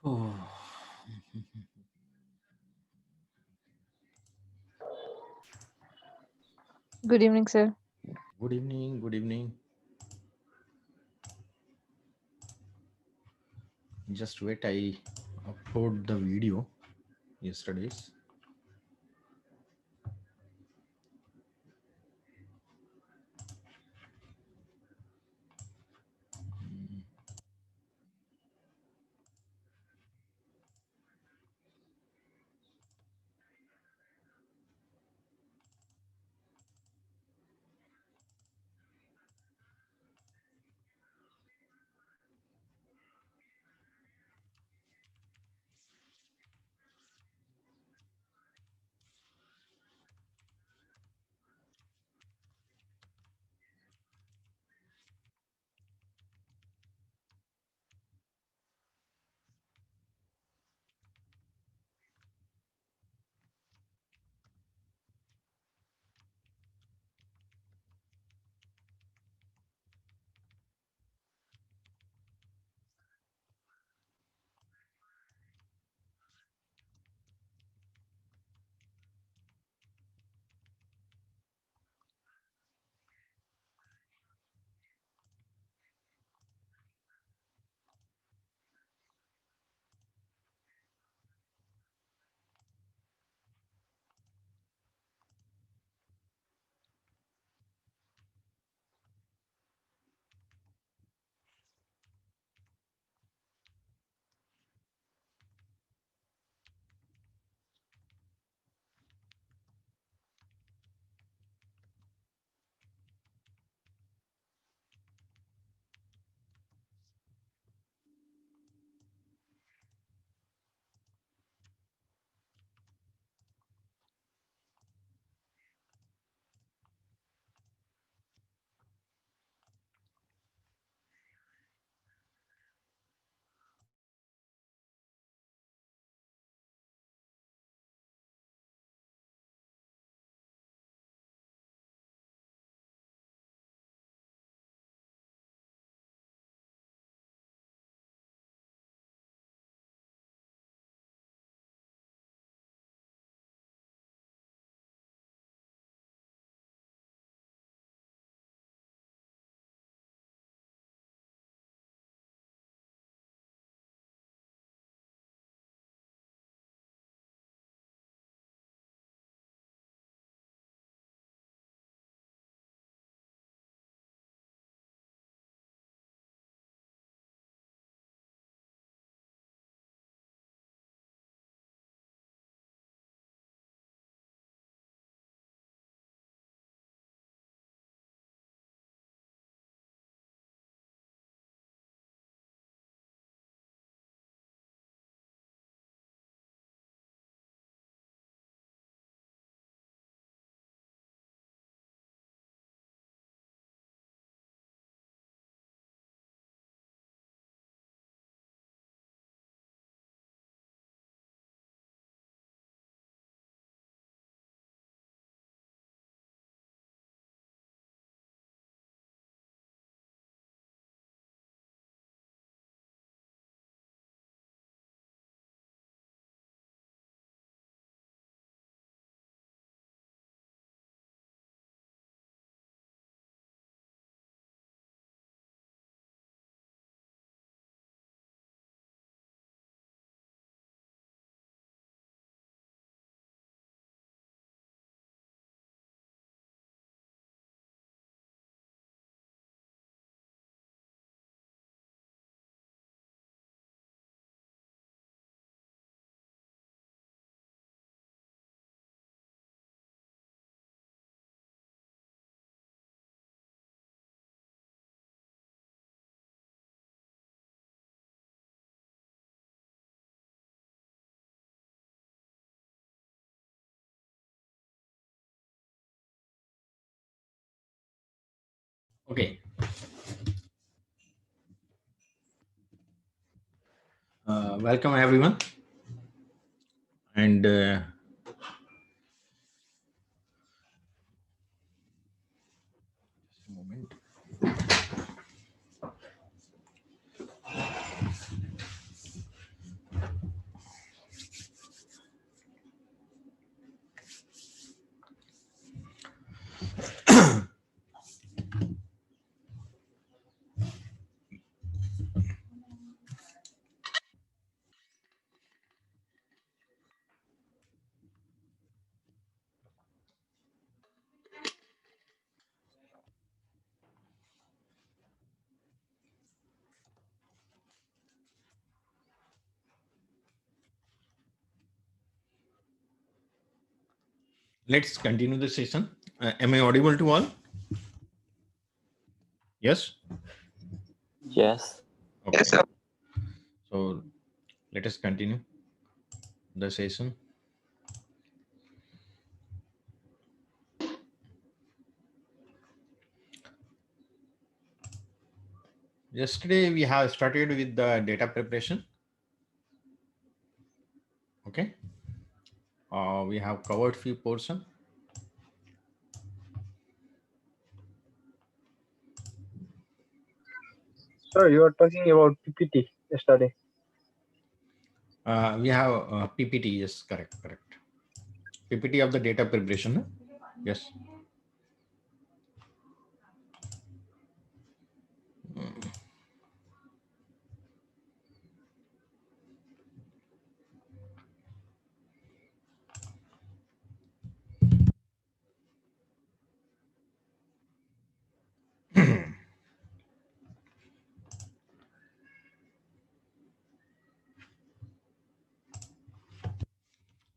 Oh. Good evening, sir. Good evening. Good evening. Just wait. I upload the video yesterday's. Okay. Welcome everyone. And just a moment. Let's continue the session. Am I audible to all? Yes. Yes. Okay. Yes, sir. So let us continue the session. Yesterday we have started with the data preparation. Okay. We have covered few portion. Sir, you are talking about PPT yesterday. We have PPT. Yes, correct. PPT of the data preparation. No? Yes.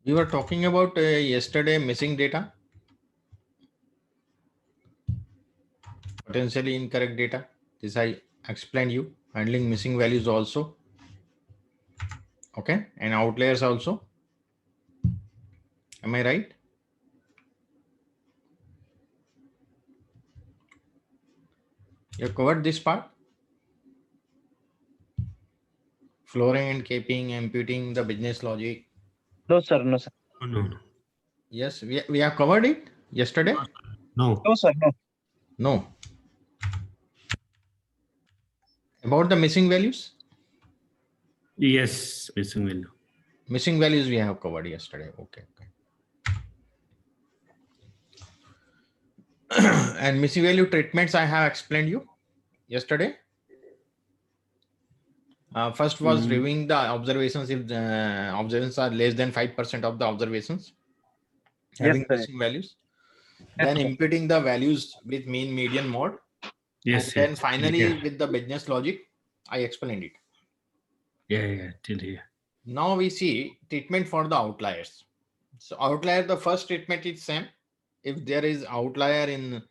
We were talking about yesterday missing data, potentially incorrect data. This I explained you, handling missing values also. Okay, and outliers also. Am I right? You covered this part. Flooring and caping, imputing the business logic. No, sir. No, sir. No. Yes, we have covered it yesterday. No. No, sir. No. No. About the missing values? Yes, missing value. Missing values we have covered yesterday. Okay. And missing value treatments I have explained you yesterday. First was reviewing the observations if the observations are less than 5% of the observations having Yes, sir. missing values. Yes, Then sir. imputing the values with mean, median, mode. Yes. And then yes. finally Yeah. with the business logic, I explained it. Yeah. Till here. Now we see treatment for the outliers. So outlier, the first treatment is same. If there is outlier in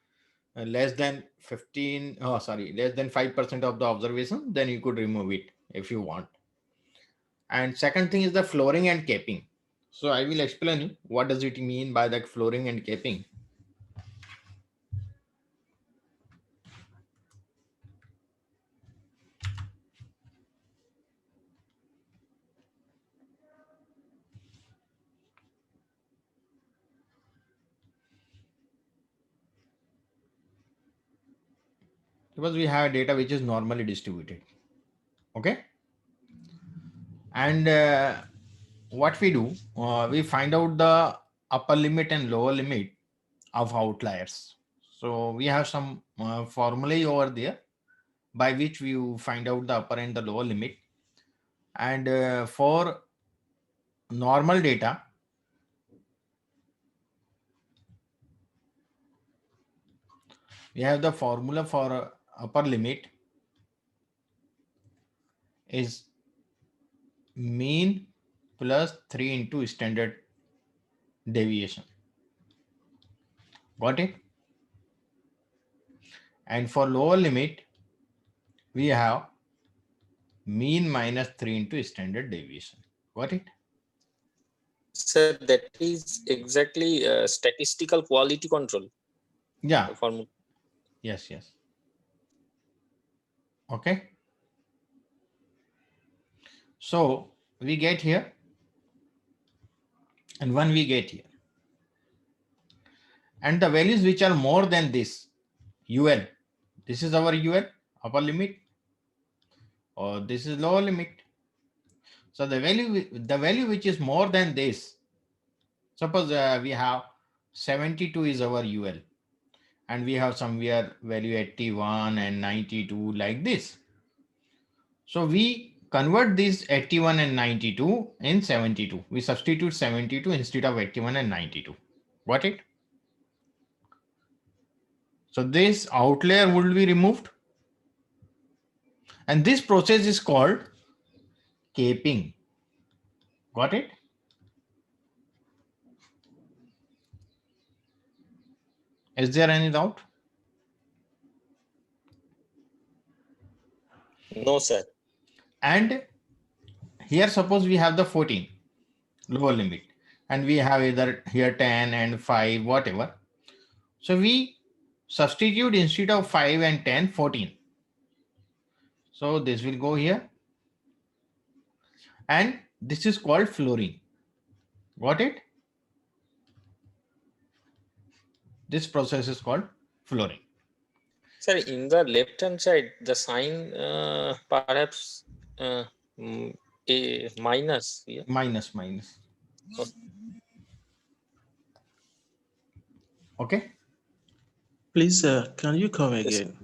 less than 5% of the observation, then you could remove it if you want. And second thing is the flooring and capping. So I will explain you what does it mean by that flooring and capping. Because we have data which is normally distributed. Okay. And what we do, we find out the upper limit and lower limit of outliers. So we have some formulae over there by which we find out the upper and the lower limit. And for normal data, we have the formula for upper limit is mean plus 3 into standard deviation. Got it? And for lower limit, we have mean minus 3 into standard deviation. Got it? Sir, that is exactly statistical quality control. Yeah. Formula. Yes. Okay. So we get here and one we get here. And the values which are more than this, UL, this is our UL, upper limit, or this is lower limit. So the value which is more than this, suppose we have 72 is our UL, and we have somewhere value 81 and 92 like this. So we convert this 81 and 92 in 72. We substitute 72 instead of 81 and 92. Got it? So this outlier would be removed. And this process is called caping. Got it? Is there any doubt? No, sir. And here suppose we have the 14 lower limit, and we have either here 10 and 5, whatever. So we substitute instead of 5 and 10, 14. So this will go here, and this is called flooring. Got it? This process is called flooring. Sir, in the left hand side, the sign perhaps a minus. Yeah. Minus. Okay. Please, sir, can you come Yes. again?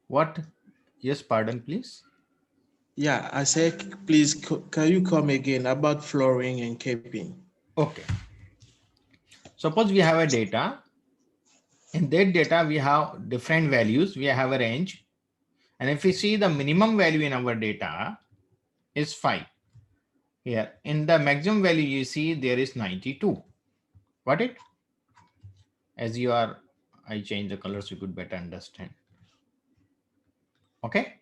What? Yes, pardon, please. Yeah, I said, please, can you come again about flooring and caping? Okay. Suppose we have a data. In that data, we have different values. We have a range. And if we see the minimum value in our data is 5. Here, in the maximum value, you see there is 92. Got it? As you are, I change the colors, you could better understand. Okay.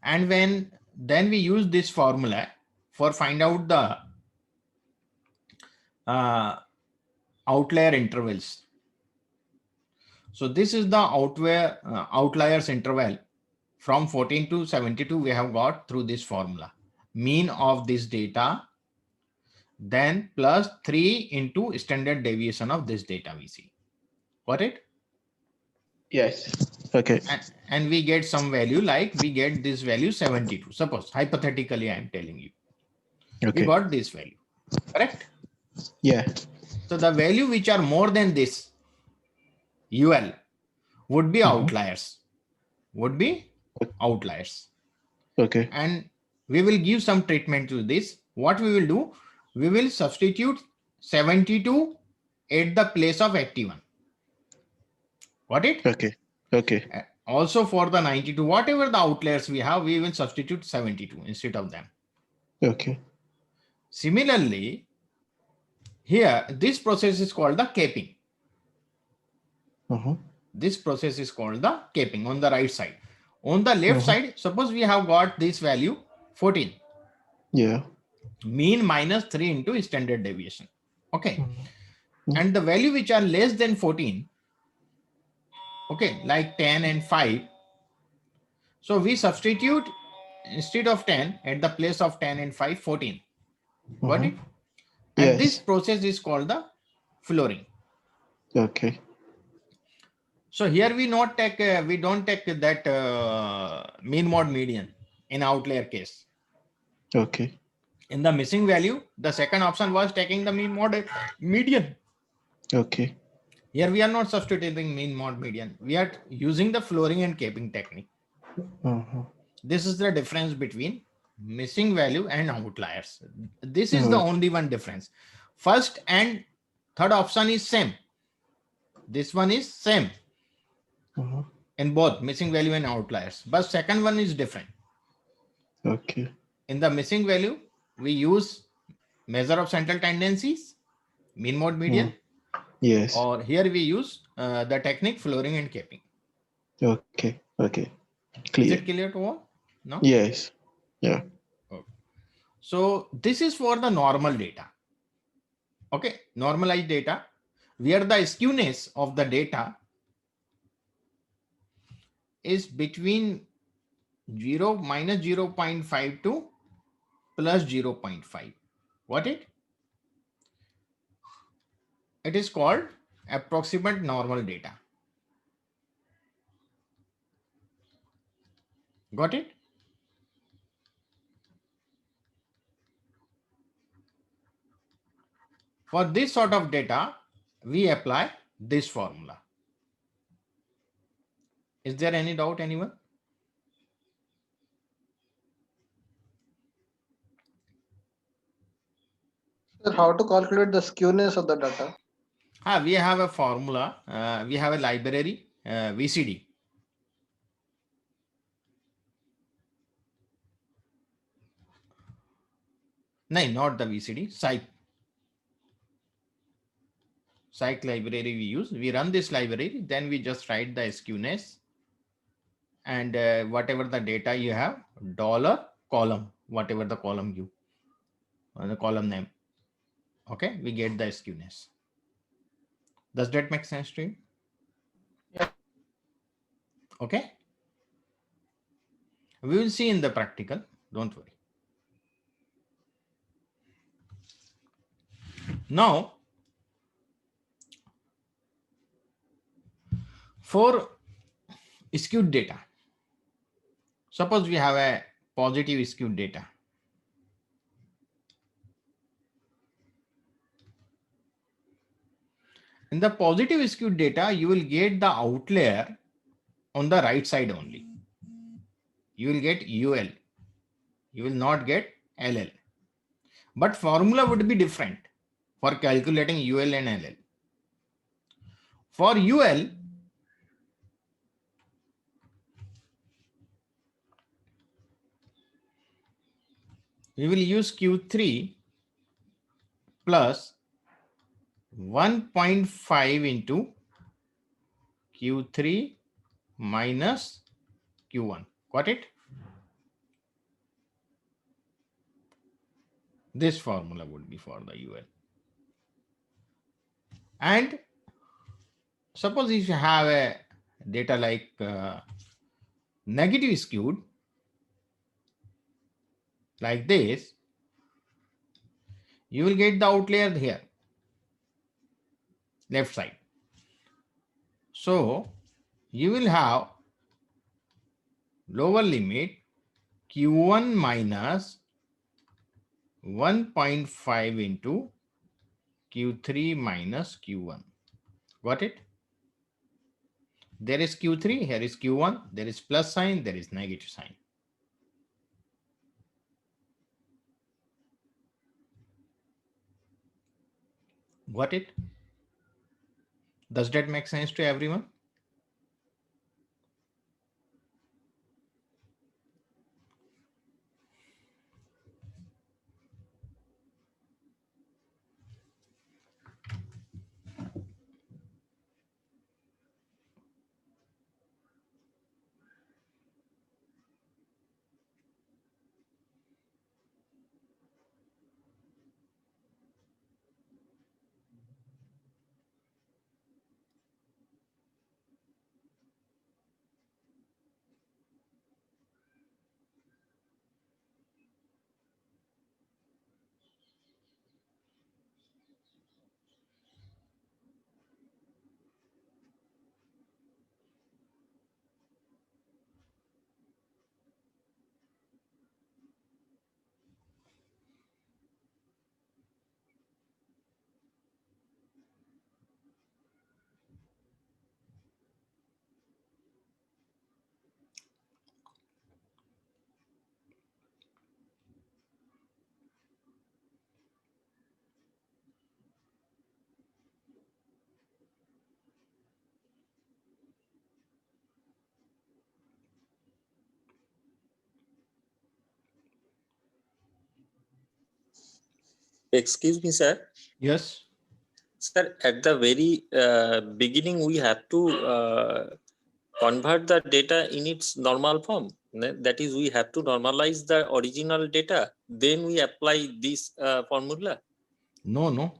And then we use this formula for find out the outlier intervals. So this is the outliers interval from 14 to 72 we have got through this formula. Mean of this data, then plus 3 into standard deviation of this data we see. Got it? Yes. Okay. And we get some value, like we get this value 72. Suppose hypothetically I am telling you. Okay. We got this value, correct? Yeah. So the value which are more than this UL would be outliers. Would be outliers. Okay. And we will give some treatment to this. What we will do, we will substitute 72 at the place of 81. Got it? Okay. Okay. Also for the 92, whatever the outliers we have, we will substitute 72 instead of them. Okay. Similarly, here, this process is called the caping. This process is called the caping on the right side. On the left side, suppose we have got this value 14. Yeah. Mean minus 3 into standard deviation. Okay. And the value which are less than 14, okay, like 10 and 5. So we substitute instead of 10 at the place of 10 and 5, 14. Got it? And Yes. this process is called the flooring. Okay. So here we don't take that mean mod median in outlier case. Okay. In the missing value, the second option was taking the mean mod median. Okay. Here we are not substituting mean mod median. We are using the flooring and caping technique. This is the difference between missing value and outliers. This is the only one difference. First and third option is same. This one is same in both missing value and outliers, but second one is different. Okay. In the missing value, we use measure of central tendencies, mean mod median, Yes. or here we use the technique flooring and caping. Okay. Okay. Is Clear. it clear to all? No? Yes. Yeah. So this is for the normal data. Okay, normalized data, where the skewness of the data is between minus 0.5 to plus 0.5. What it? It is called approximate normal data. Got it? For this sort of data, we apply this formula. Is there any doubt, anyone? Sir, how to calculate the skewness of the data? We have a formula. We have a library, VCD. No, not the VCD, Psych library we use. We run this library, then we just write the skewness and whatever the data you have, dollar column, whatever the column you, the column name. Okay, we get the skewness. Does that make sense to you? Yeah. Okay. We will see in the practical, don't worry. Now, for skewed data, suppose we have a positive skewed data. In the positive skewed data, you will get the outlier on the right side only. You will get UL. You will not get LL. But formula would be different for calculating UL and LL. For UL, we will use Q3 plus 1.5 into Q3 minus Q1. Got it? This formula would be for the UL. And suppose if you have a data like negative skewed, like this, you will get the outlier here, left side. So you will have lower limit Q1 minus 1.5 into Q3 minus Q1. Got it? There is Q3, here is Q1, there is plus sign, there is negative sign. Got it? Does that make sense to everyone? Excuse me, sir. Yes. Sir, at the very beginning, we have to convert the data in its normal form. That is, we have to normalize the original data. Then we apply this formula. No.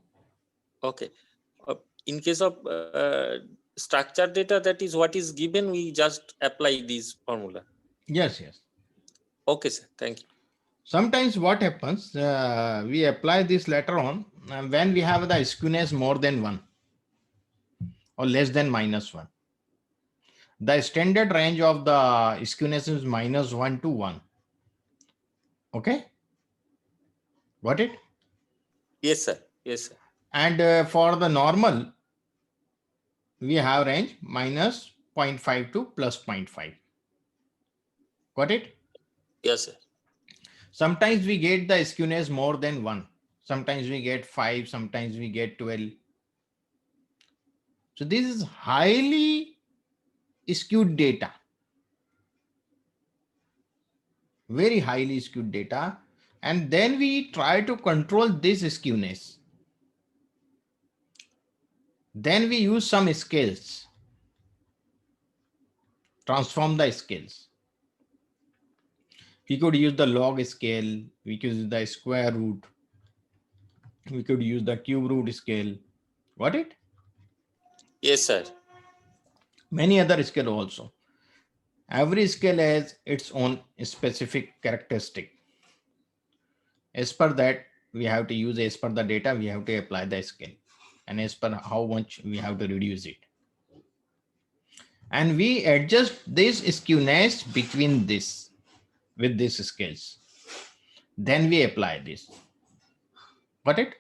Okay. In case of structured data, that is what is given, we just apply this formula. Yes. Okay, sir. Thank you. Sometimes what happens, we apply this later on when we have the skewness more than 1 or less than -1. The standard range of the skewness is -1 to 1. Okay? Got it? Yes, sir. Yes, sir. And for the normal, we have range -0.5 to +0.5. Got it? Yes, sir. Sometimes we get the skewness more than 1. Sometimes we get 5, sometimes we get 12. So this is highly skewed data. Very highly skewed data. And then we try to control this skewness. Then we use some scales, transform the scales. We could use the log scale, we could use the square root, we could use the cube root scale. Got it? Yes, sir. Many other scale also. Every scale has its own specific characteristic. As per that, we have to use, as per the data, we have to apply the scale, and as per how much we have to reduce it. And we adjust this skewness between this with these scales. Then we apply this. Got it?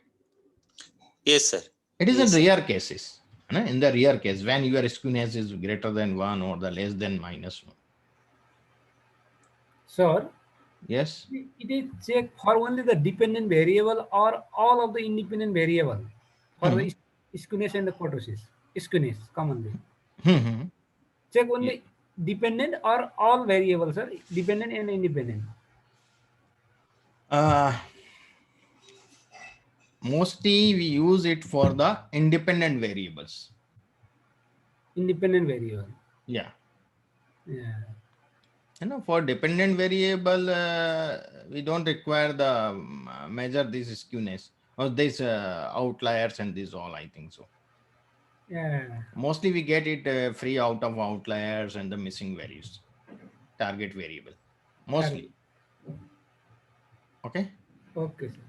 Yes, sir. It is Yes, in sir. rare cases. In the rare case, when your skewness is greater than 1 or the less than -1. Sir, Yes. it is check for only the dependent variable or all of the independent variable for the skewness and the kurtosis. Skewness commonly. Mhm. Check only dependent or all variables, sir. Dependent and independent. Mostly we use it for the independent variables. Independent variable. Yeah. Yeah. For dependent variable, we don't require the measure this skewness or these outliers and these all, I think so. Yeah. Mostly we get it free out of outliers and the missing values, target variable, mostly. Okay. Okay, sir.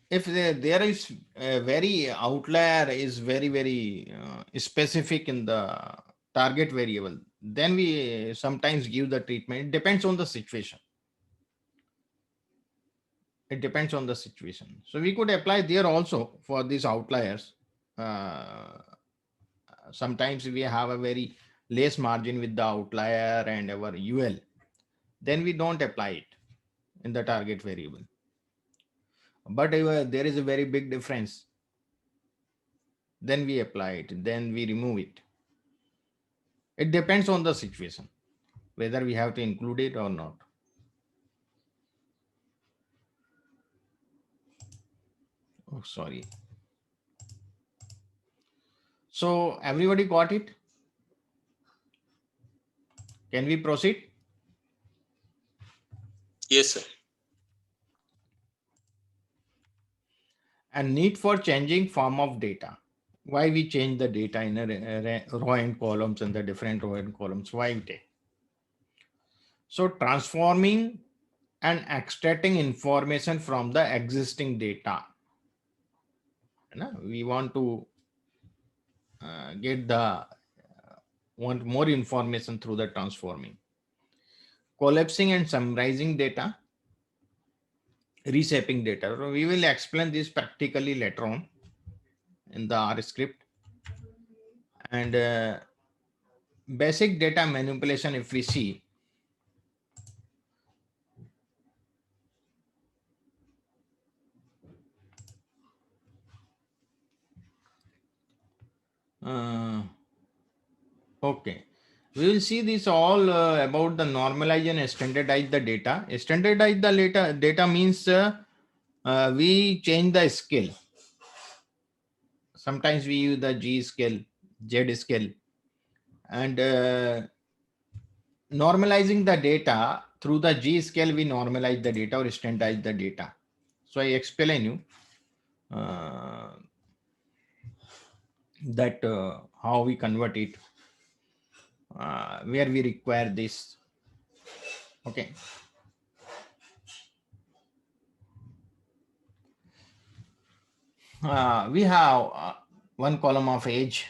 If there is a very outlier is very specific in the target variable, then we sometimes give the treatment. It depends on the situation. It depends on the situation. So we could apply there also for these outliers. Sometimes we have a very less margin with the outlier and our UL. Then we don't apply it in the target variable. But if there is a very big difference, then we apply it, then we remove it. It depends on the situation, whether we have to include it or not. Oh, sorry. So everybody got it? Can we proceed? Yes, sir. And need for changing form of data. Why we change the data in a row and columns and the different row and columns? Why we take? So transforming and extracting information from the existing data. We want to get the want more information through the transforming, collapsing and summarizing data, reshaping data. So we will explain this practically later on in the R script. And basic data manipulation, if we see, okay, we will see this all about the normalize and standardize the data. Standardize the data means we change the scale. Sometimes we use the G scale, Z scale, and normalizing the data through the G scale, we normalize the data or standardize the data. So I explain you that how we convert it, where we require this. Okay. We have one column of age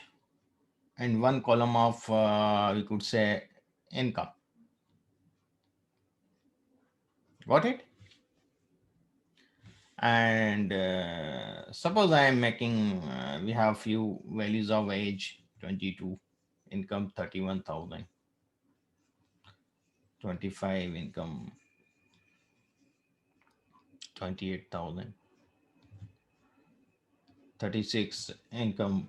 and one column of, we could say, income. Got it? And suppose I am making, we have few values of age 22, income 31,000, 25 income 28,000, 36 income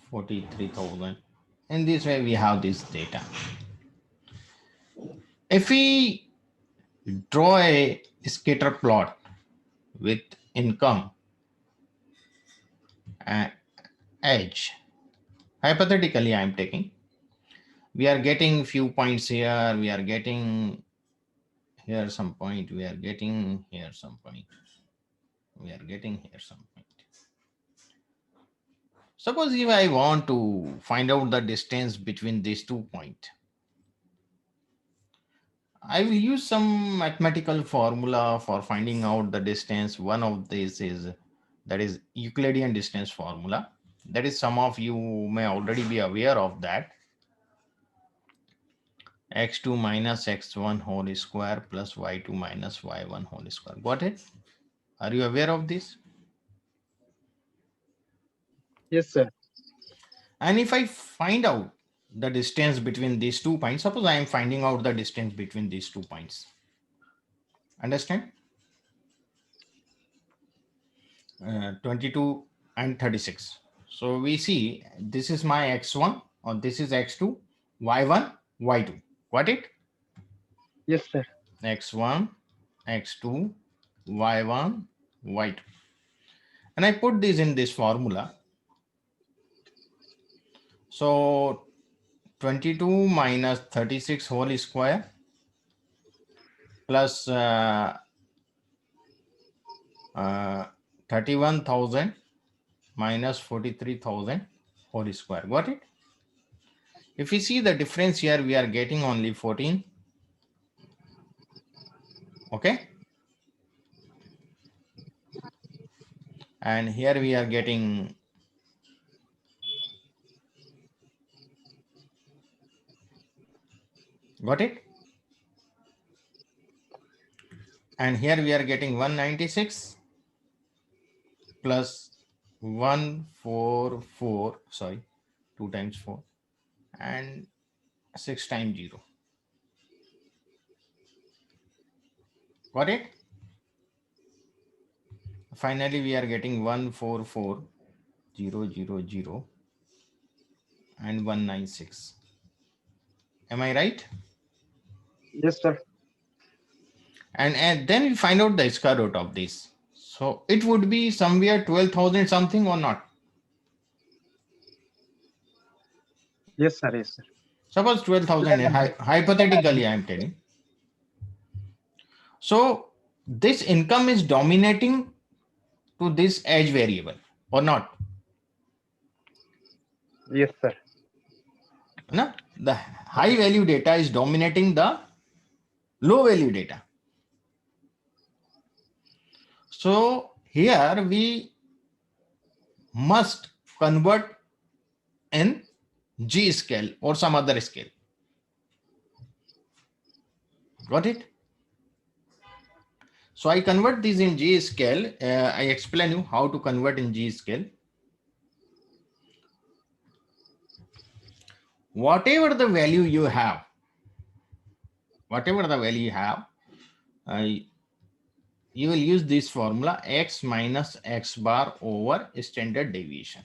43,000. In this way we have this data. If we draw a scatter plot with income and edge. Hypothetically, I am taking. We are getting few points here. We are getting here some point. We are getting here some point. We are getting here some point. Suppose if I want to find out the distance between these 2 points, I will use some mathematical formula for finding out the distance. One of these is that is Euclidean distance formula. That is, some of you may already be aware of that. X2 minus x1 whole square plus y2 minus y1 whole square. Got it? Are you aware of this? Yes, sir. And if I find out the distance between these 2 points, suppose I am finding out the distance between these 2 points. Understand? 22 and 36. So we see this is my x1 or this is x2, y1, y2. Got it? Yes, sir. X1, x2, y1, y2. And I put this in this formula. So 22 minus 36 whole square plus 31,000 minus 43,000 whole square. Got it? If you see the difference here, we are getting only 14. Okay. And here we are getting got it? And here we are getting 196 plus 144, sorry, 2 times 4 and 6 times 0. Got it? Finally, we are getting 144,000 and 196. Am I right? Yes, sir. And then we find out the square root of this. So it would be somewhere 12,000 something or not. Yes, sir. Yes, sir. Suppose 12,000, hypothetically I am telling. So this income is dominating to this edge variable or not? Yes, sir. No? The high value data is dominating the low value data. So here we must convert in G scale or some other scale. Got it? So I convert this in G scale. I explain you how to convert in G scale. Whatever the value you have, you will use this formula x minus x bar over standard deviation.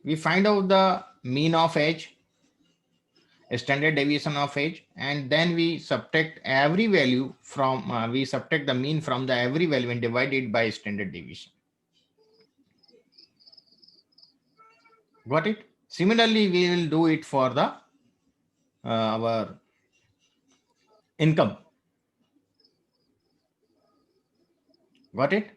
We find out the mean of edge, standard deviation of edge, and then we subtract every value from, we subtract the mean from the every value and divide it by standard deviation. Got it? Similarly, we will do it for the our income. Got it?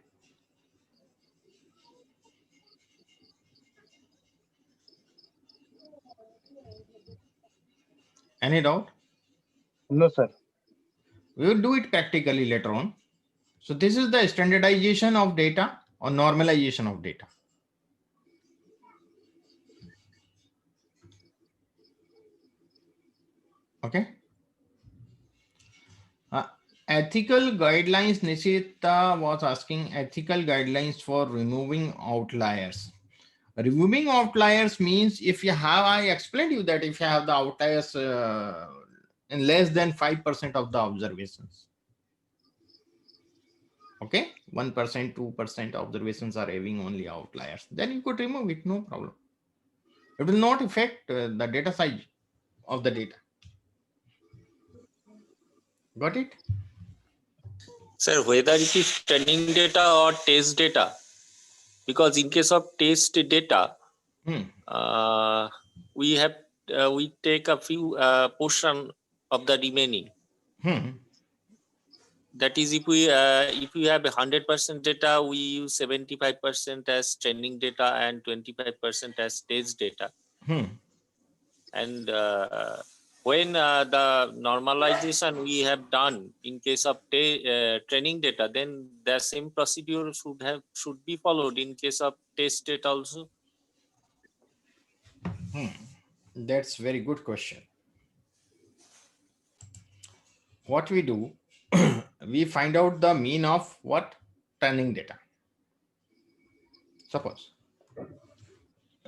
Any doubt? No, sir. We will do it practically later on. So this is the standardization of data or normalization of data. Okay. Ethical guidelines, Nishita was asking ethical guidelines for removing outliers. Removing outliers means if you have, I explained you that if you have the outliers in less than 5% of the observations. Okay, 1%, 2% observations are having only outliers. Then you could remove it, no problem. It will not affect the data size of the data. Got it? Sir, whether it is training data or test data, because in case of test data, Hmm. we take a few portion of the remaining. Hmm. That is, if we have 100% data, we use 75% as training data and 25% as test data. Hmm. And when the normalization we have done in case of training data, then the same procedure should be followed in case of test data also. That's very good question. What we do, we find out the mean of what? Training data. Suppose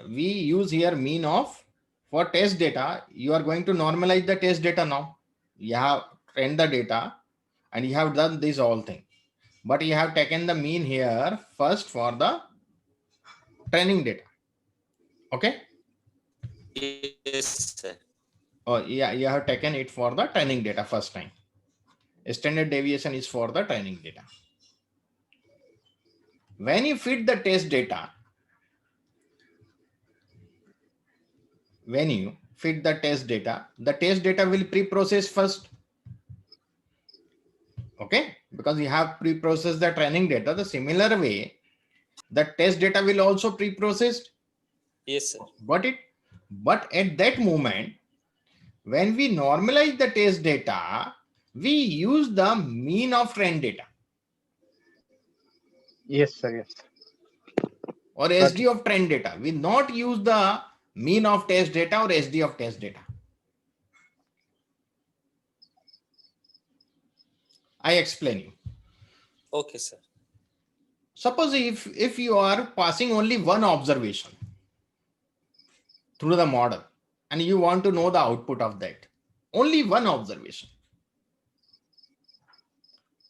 we use here mean of for test data. You are going to normalize the test data now. You have trained the data and you have done this whole thing. But you have taken the mean here first for the training data. Okay? Yes, sir. Oh, yeah, you have taken it for the training data first time. Standard deviation is for the training data. When you fit the test data, the test data will pre-process first. Okay, because you have pre-processed the training data, the similar way, the test data will also pre-processed. Yes, sir. Got it? But at that moment, when we normalize the test data, we use the mean of trained data Yes, sir. Yes. or Got SD of trained data. We not use the mean of test data or SD of test data. I explain you. Okay, sir. Suppose if you are passing only one observation through the model and you want to know the output of that, only one observation,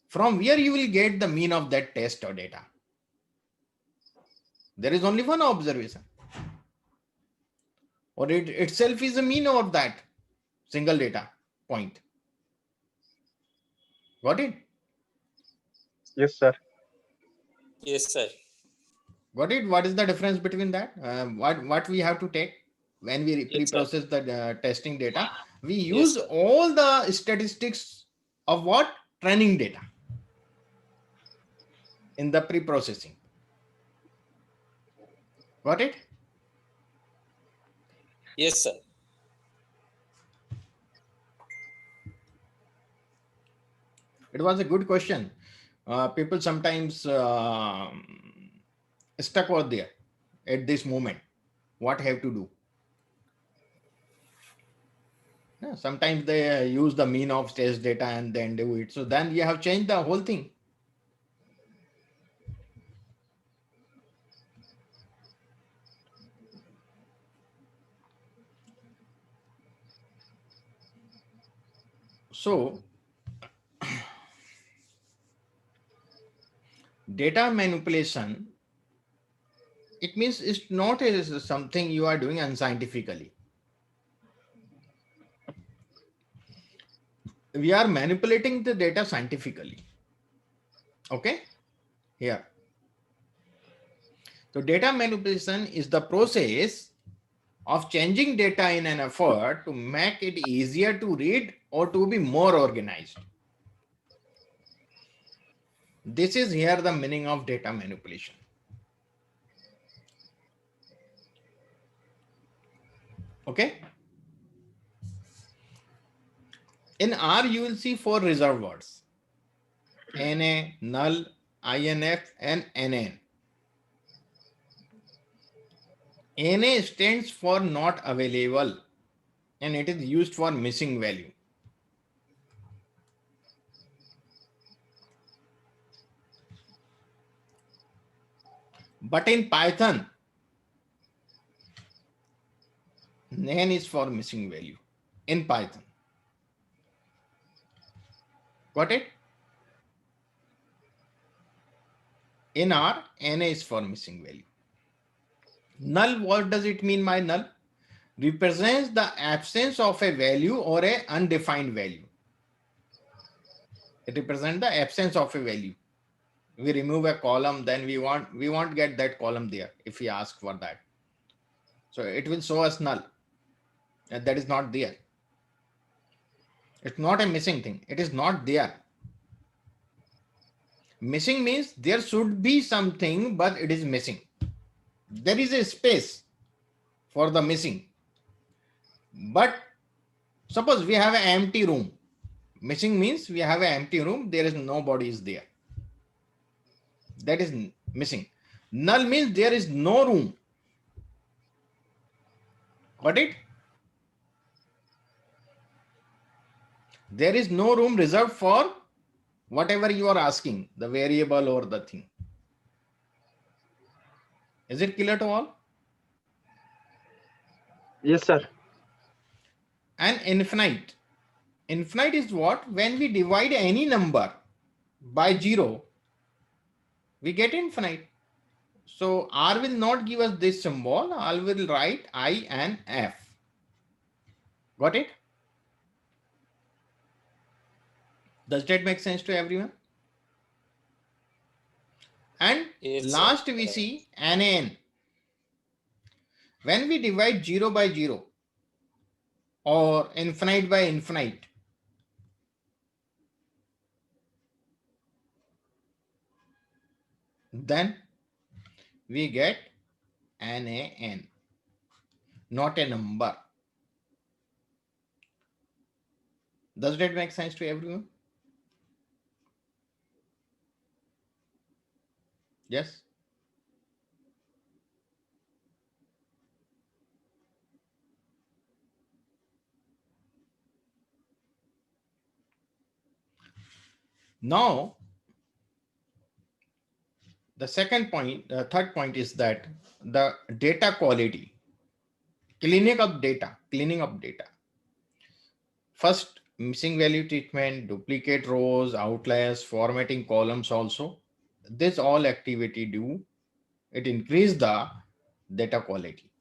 from where you will get the mean of that test or data? There is only one observation, or it itself is a mean of that single data point. Got it? Yes, sir. Yes, sir. Got it? What is the difference between that? What we have to take when we Yes, sir. pre-process the testing data? We Yes, use sir. all the statistics of what? Training data in the pre-processing. Got it? Yes, sir. It was a good question. People sometimes stuck out there at this moment. What have to do? Yeah, sometimes they use the mean of test data and then do it. So then you have changed the whole thing. So data manipulation, it means it's not as something you are doing unscientifically. We are manipulating the data scientifically. Okay? Here. So data manipulation is the process of changing data in an effort to make it easier to read or to be more organized. This is here the meaning of data manipulation. Okay? In R, you will see 4 reserved words: NA, null, INF, and NN. NA stands for not available and it is used for missing value. But in Python, NaN is for missing value in Python. Got it? In R, NA is for missing value. Null, what does it mean by null? Represents the absence of a value or a undefined value. It represents the absence of a value. We remove a column, then we won't get that column there if we ask for that. So it will show us null. And that is not there. It's not a missing thing. It is not there. Missing means there should be something, but it is missing. There is a space for the missing. But suppose we have an empty room. Missing means we have an empty room. There is nobody is there. That is missing. Null means there is no room. Got it? There is no room reserved for whatever you are asking, the variable or the thing. Is it clear to all? Yes, sir. And infinite. Infinite is what? When we divide any number by 0, we get infinite. So R will not give us this symbol. R will write I and F. Got it? Does that make sense to everyone? And Yes, sir. last we see NaN. When we divide 0 by 0 or infinite by infinite, then we get NaN, not a number. Does that make sense to everyone? Yes? Now, the third point is that the data quality, cleaning up data. First, missing value treatment, duplicate rows, outliers, formatting columns also. This all activity it increase the data quality.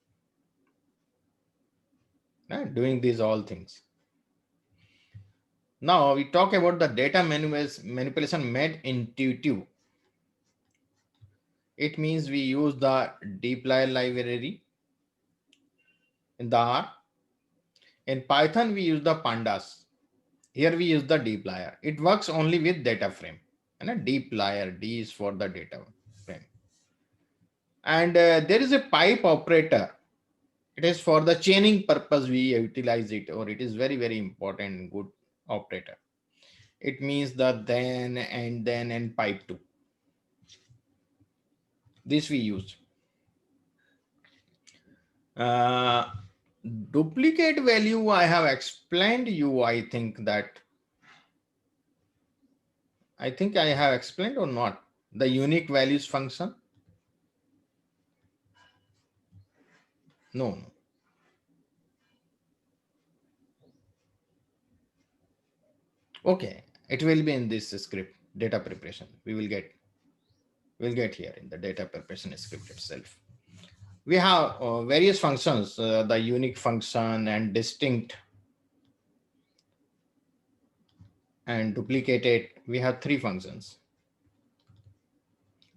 Doing these all things. Now we talk about the data manipulation made intuitive. It means we use the dplyr library in the R. In Python, we use the pandas. Here we use the dplyr. It works only with data frame. And a dplyr, D is for the data frame. And there is a pipe operator. It is for the chaining purpose we utilize it, or it is very, very important, good operator. It means the then and pipe 2. This we use. Duplicate value I have explained you. I think I have explained or not. The unique values function. No. Okay, it will be in this script, data preparation. We'll get here in the data preparation script itself. We have various functions, the unique function and distinct and duplicated. We have 3 functions.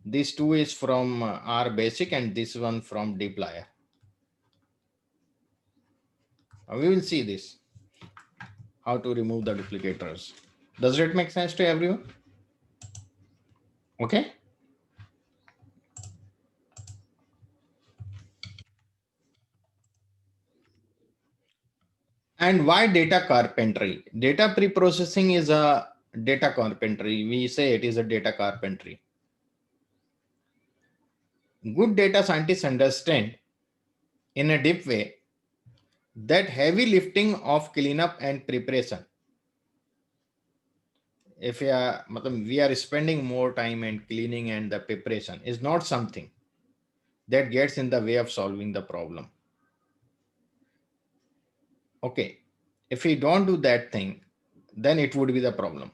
This 2 is from R basic and this one from dplyr. We will see this, how to remove the duplicators. Does it make sense to everyone? Okay. And why data carpentry? Data pre-processing is a data carpentry. We say it is a data carpentry. Good data scientists understand in a deep way that heavy lifting of cleanup and preparation. If we are spending more time and cleaning and the preparation is not something that gets in the way of solving the problem. Okay, if we don't do that thing, then it would be the problem.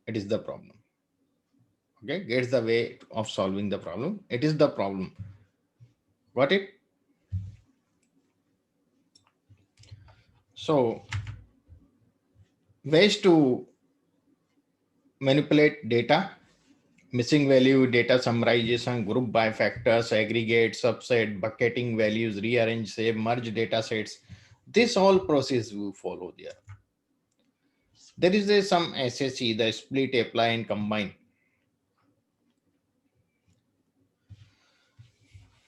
It is the problem. Okay, gets the way of solving the problem. It is the problem. Got it? So, ways to manipulate data, missing value data summarization, group by factors, aggregate, subset, bucketing values, rearrange, save, merge data sets. This all process we follow there. There is some SSE, the split, apply, and combine.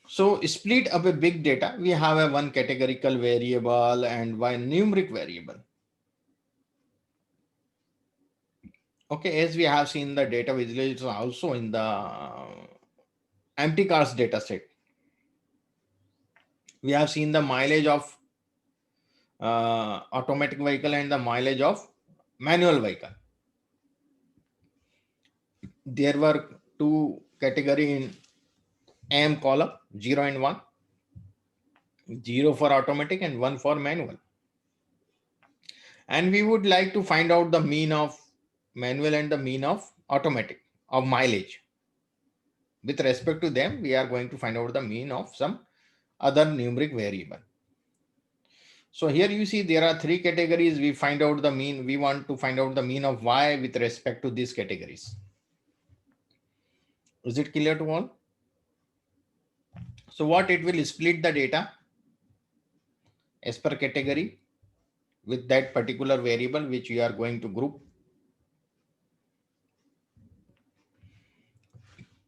So split up a big data. We have a one categorical variable and one numeric variable. Okay, as we have seen the data visualization also in the empty cars data set. We have seen the mileage of automatic vehicle and the mileage of manual vehicle. There were two category in AM column, 0 and 1. 0 for automatic and 1 for manual. And we would like to find out the mean of manual and the mean of automatic of mileage. With respect to them, we are going to find out the mean of some other numeric variable. So here you see there are three categories. We find out the mean. We want to find out the mean of Y with respect to these categories. Is it clear to all? So what it will split the data as per category with that particular variable which you are going to group,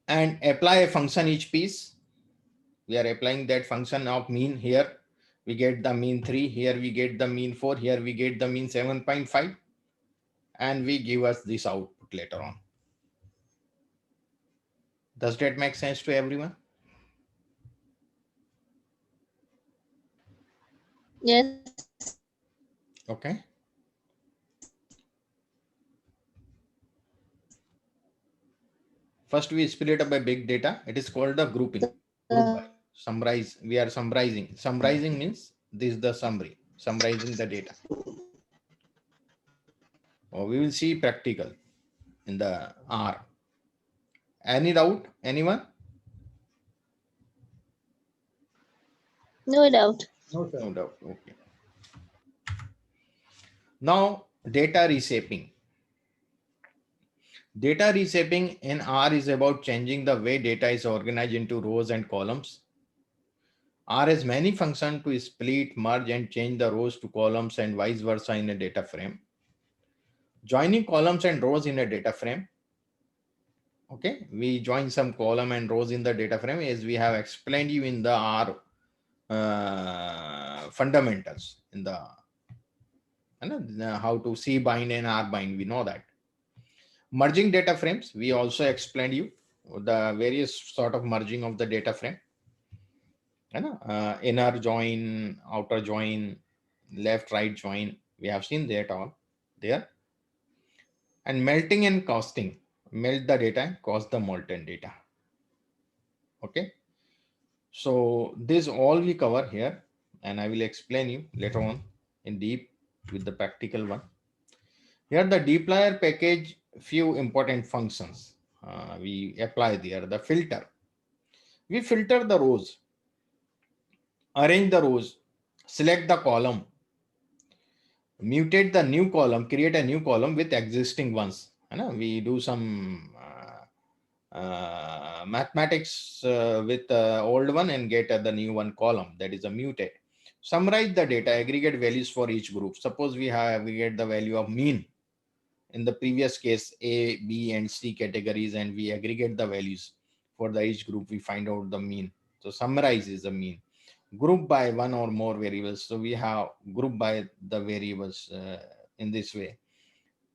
and apply a function each piece. We are applying that function of mean here. We get the mean 3, here we get the mean 4, here we get the mean 7.5, and we give us this output later on. Does that make sense to everyone? Yes. Okay. First we split up a big data. It is called the grouping. Group by. Summarize. We are summarizing. Summarizing means this is the summary. Summarizing the data. Or we will see practical in the R. Any doubt? Anyone? No doubt. No, sir. No doubt. Okay. Now data reshaping. Data reshaping in R is about changing the way data is organized into rows and columns. R has many functions to split, merge, and change the rows to columns and vice versa in a data frame. Joining columns and rows in a data frame. Okay, we join some column and rows in the data frame as we have explained you in the R fundamentals in the how to C bind and R bind. We know that. Merging data frames, we also explained you the various sort of merging of the data frame. Inner join, outer join, left, right join. We have seen that all there. And melting and casting. Melt the data and cast the molten data. Okay. So this all we cover here, and I will explain you later on in deep with the practical one. Here the dplyr package, few important functions we apply there. The filter. We filter the rows, arrange the rows, select the column, mutate the new column, create a new column with existing ones. We do some mathematics with the old one and get the new one column, that is a mutate. Summarize the data, aggregate values for each group. Suppose we have aggregate the value of mean in the previous case, A, B, and C categories, and we aggregate the values for the each group. We find out the mean. So summarize is the mean. Group by one or more variables. So we have group by the variables in this way.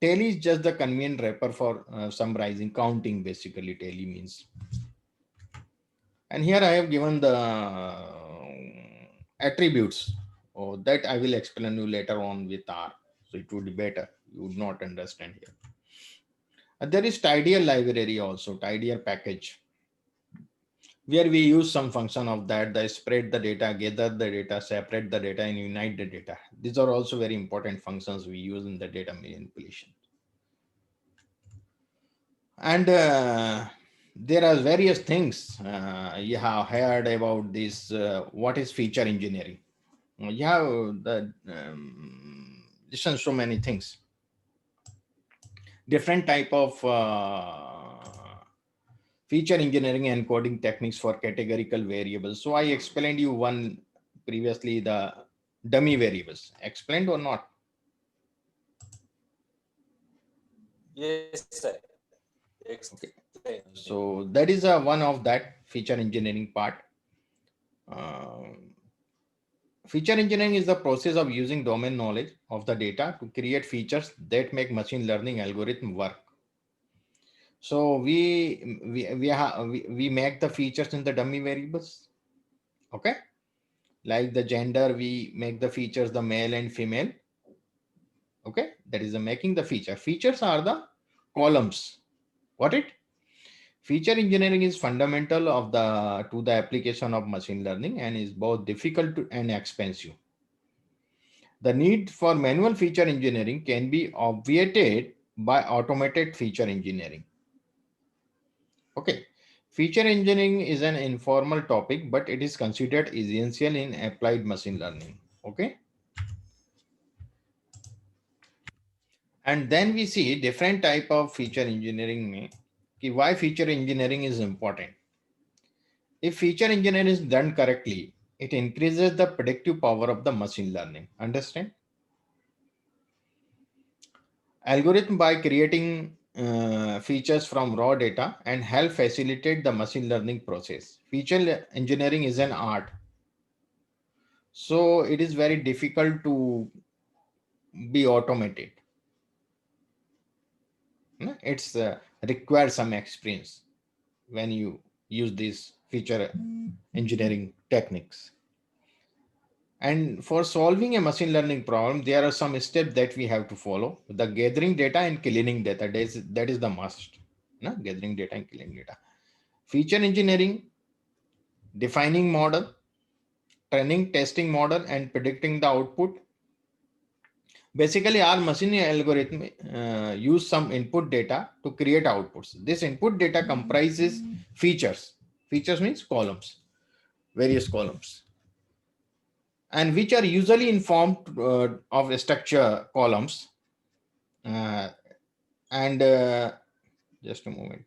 Tally is just the convenient wrapper for summarizing, counting basically tally means. And here I have given the attributes that I will explain you later on with R. So it would be better. You would not understand here. There is tidier library also, tidier package, where we use some function of that, the spread the data, gather the data, separate the data, and unite the data. These are also very important functions we use in the data manipulation. And there are various things you have heard about this. What is feature engineering? You have listen so many things. different type of feature engineering and coding techniques for categorical variables. So I explained you one previously, the dummy variables. Explained or not? Yes, sir. Explain. So that is one of that feature engineering part. Feature engineering is the process of using domain knowledge of the data to create features that make machine learning algorithm work. So we make the features in the dummy variables. Okay, like the gender, we make the features the male and female. Okay, that is the making the feature. Features are the columns. What it? Feature engineering is fundamental of to the application of machine learning and is both difficult and expensive. The need for manual feature engineering can be obviated by automated feature engineering. Okay, feature engineering is an informal topic, but it is considered essential in applied machine learning. Okay. And then we see different type of feature engineering. Why feature engineering is important? If feature engineering is done correctly, it increases the predictive power of the machine learning. Understand? Algorithm by creating features from raw data and help facilitate the machine learning process. Feature engineering is an art. So it is very difficult to be automated. It's requires some experience when you use these feature engineering techniques. And for solving a machine learning problem, there are some steps that we have to follow. The gathering data and cleaning data, that is the must. No? Gathering data and cleaning data. Feature engineering, defining model, training, testing model, and predicting the output. Basically, our machine algorithm use some input data to create outputs. This input data comprises features. Features means columns, various columns, and which are usually informed of structure columns. And just a moment.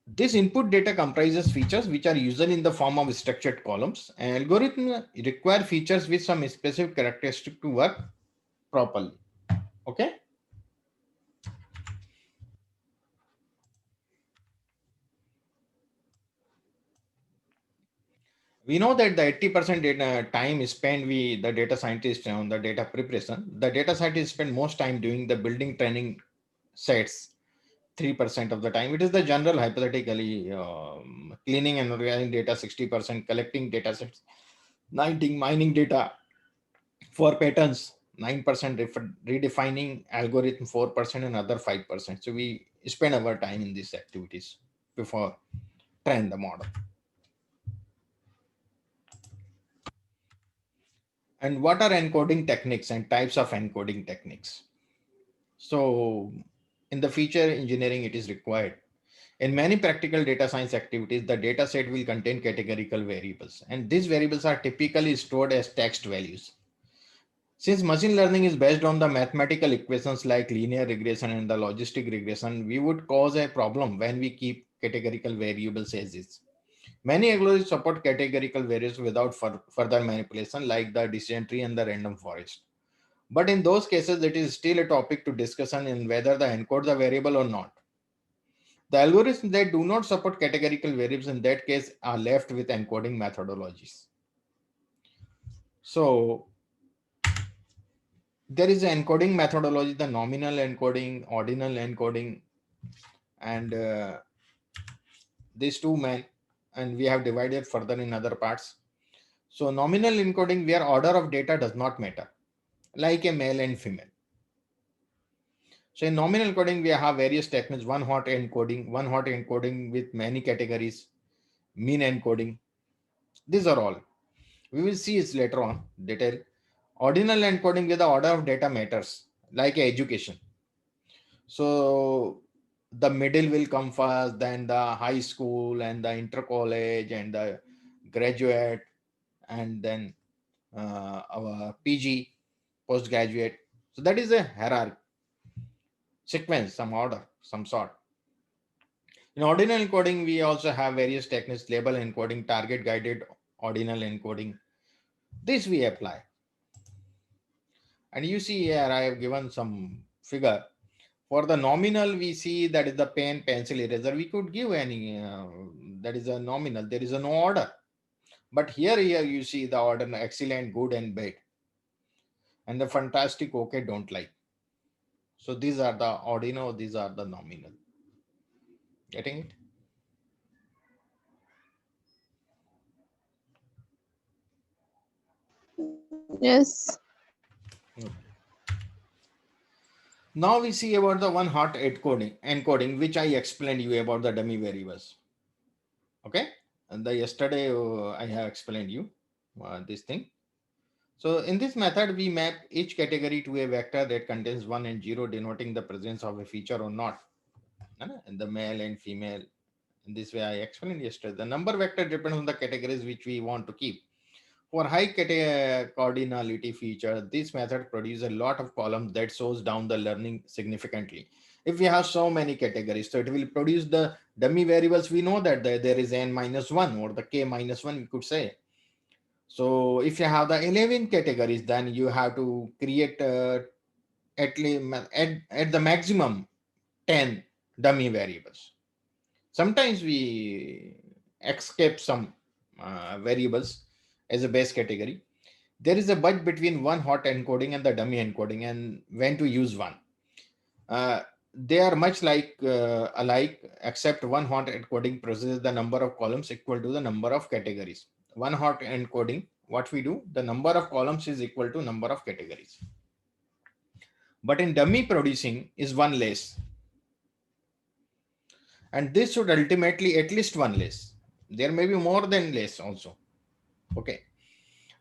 This input data comprises features which are usually in the form of structured columns. An algorithm require features with some specific characteristic to work properly. Okay. We know that the 80% data time is spent the data scientist on the data preparation. The data scientist spend most time doing the building training sets. 3% of the time. It is the general hypothetically cleaning and organizing data 60%, collecting data sets 19, mining data for patterns 9%, redefining algorithm 4%, and other 5%. So we spend our time in these activities before train the model. And what are encoding techniques and types of encoding techniques? So in the feature engineering, it is required. In many practical data science activities, the data set will contain categorical variables, and these variables are typically stored as text values. Since machine learning is based on the mathematical equations like linear regression and the logistic regression, we would cause a problem when we keep categorical variables as is. Many algorithms support categorical variables without further manipulation, like the decision tree and the random forest. But in those cases, it is still a topic to discussion in whether they encode the variable or not. The algorithms that do not support categorical variables in that case are left with encoding methodologies. So there is an encoding methodology, the nominal encoding, ordinal encoding, and these two men, and we have divided further in other parts. So nominal encoding, where order of data does not matter, like a male and female. So in nominal encoding, we have various techniques, one hot encoding with many categories, mean encoding. These are all. We will see it later on, detail. Ordinal encoding with the order of data matters, like education. So the middle will come first, then the high school and the inter college and the graduate, and then our PG, postgraduate. So that is a hierarchy, sequence, some order, some sort. In ordinal encoding, we also have various techniques: label encoding, target guided ordinal encoding. This we apply. And you see here, I have given some figure. For the nominal, we see that is the pen, pencil, eraser. We could give any, that is a nominal. There is no order. But here you see the order: excellent, good, and bad. And the fantastic, okay, don't like. So these are the ordinal, these are the nominal. Getting it? Yes. Now we see about the one hot encoding, which I explained you about the dummy variables. Okay, and the yesterday I have explained you this thing. So in this method, we map each category to a vector that contains 1 and 0, denoting the presence of a feature or not. And the male and female. In this way, I explained yesterday. The number vector depends on the categories which we want to keep. For high cardinality feature, this method produces a lot of columns that shows down the learning significantly. If we have so many categories, so it will produce the dummy variables. We know that there is n minus 1 or the k minus 1, we could say. So if you have the 11 categories, then you have to create at least at the maximum 10 dummy variables. Sometimes we escape some variables as a base category. There is a budget between one hot encoding and the dummy encoding, and when to use one. They are much like alike, except one hot encoding processes the number of columns equal to the number of categories. One hot encoding, what we do, the number of columns is equal to number of categories. But in dummy producing is one less. And this should ultimately at least one less. There may be more than less also. Okay.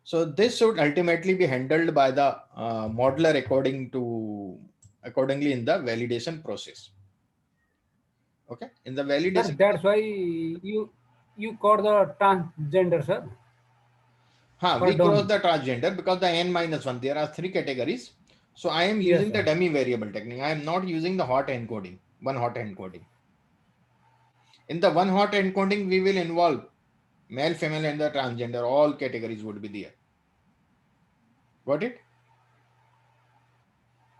So this should ultimately be handled by the modeler accordingly in the validation process. Okay. In the Sir, validation. that's why you call the transgender, sir. We dummy. cross the transgender because the n minus 1, there are 3 categories. So I am Yes, using the sir. dummy variable technique. I am not using the hot encoding, one hot encoding. In the one hot encoding, we will involve male, female, and the transgender. All categories would be there. Got it?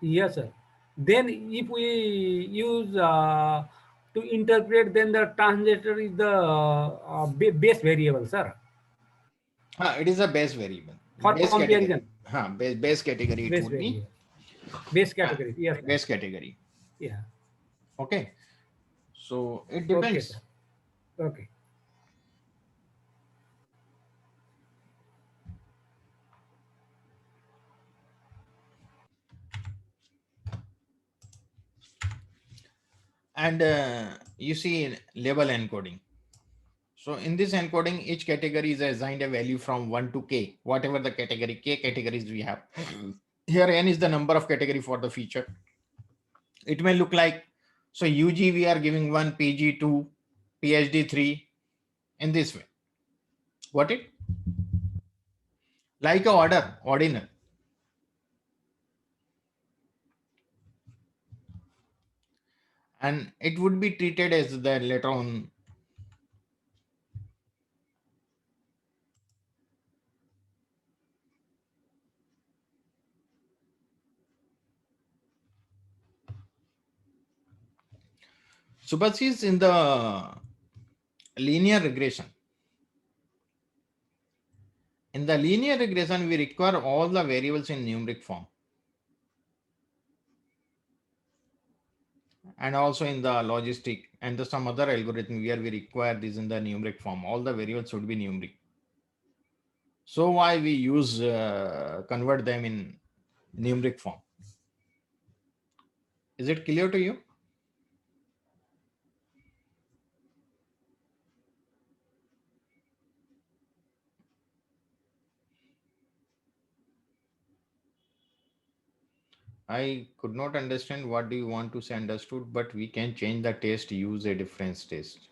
Yes, sir. Then if we use to interpret, then the translator is the base variable, sir. It is a base variable. For Base comparison. category. Base category it Base would be. variable. Base category. Yes, sir. Base category. Yeah. Okay. So it Okay, depends. sir. Okay. And you see label encoding. So in this encoding, each category is assigned a value from 1 to k, whatever the category, k categories we have. Here n is the number of category for the feature. It may look like, so UG we are giving 1, PG 2, PhD 3, in this way. Got it? Like a order, ordinal. And it would be treated as the later on. Supersedes in the linear regression. In the linear regression, we require all the variables in numeric form. And also in the logistic and some other algorithm where we require this in the numeric form. All the variables should be numeric. So why we use convert them in numeric form? Is it clear to you? I could not understand what do you want to say understood, but we can change the test, use a difference test.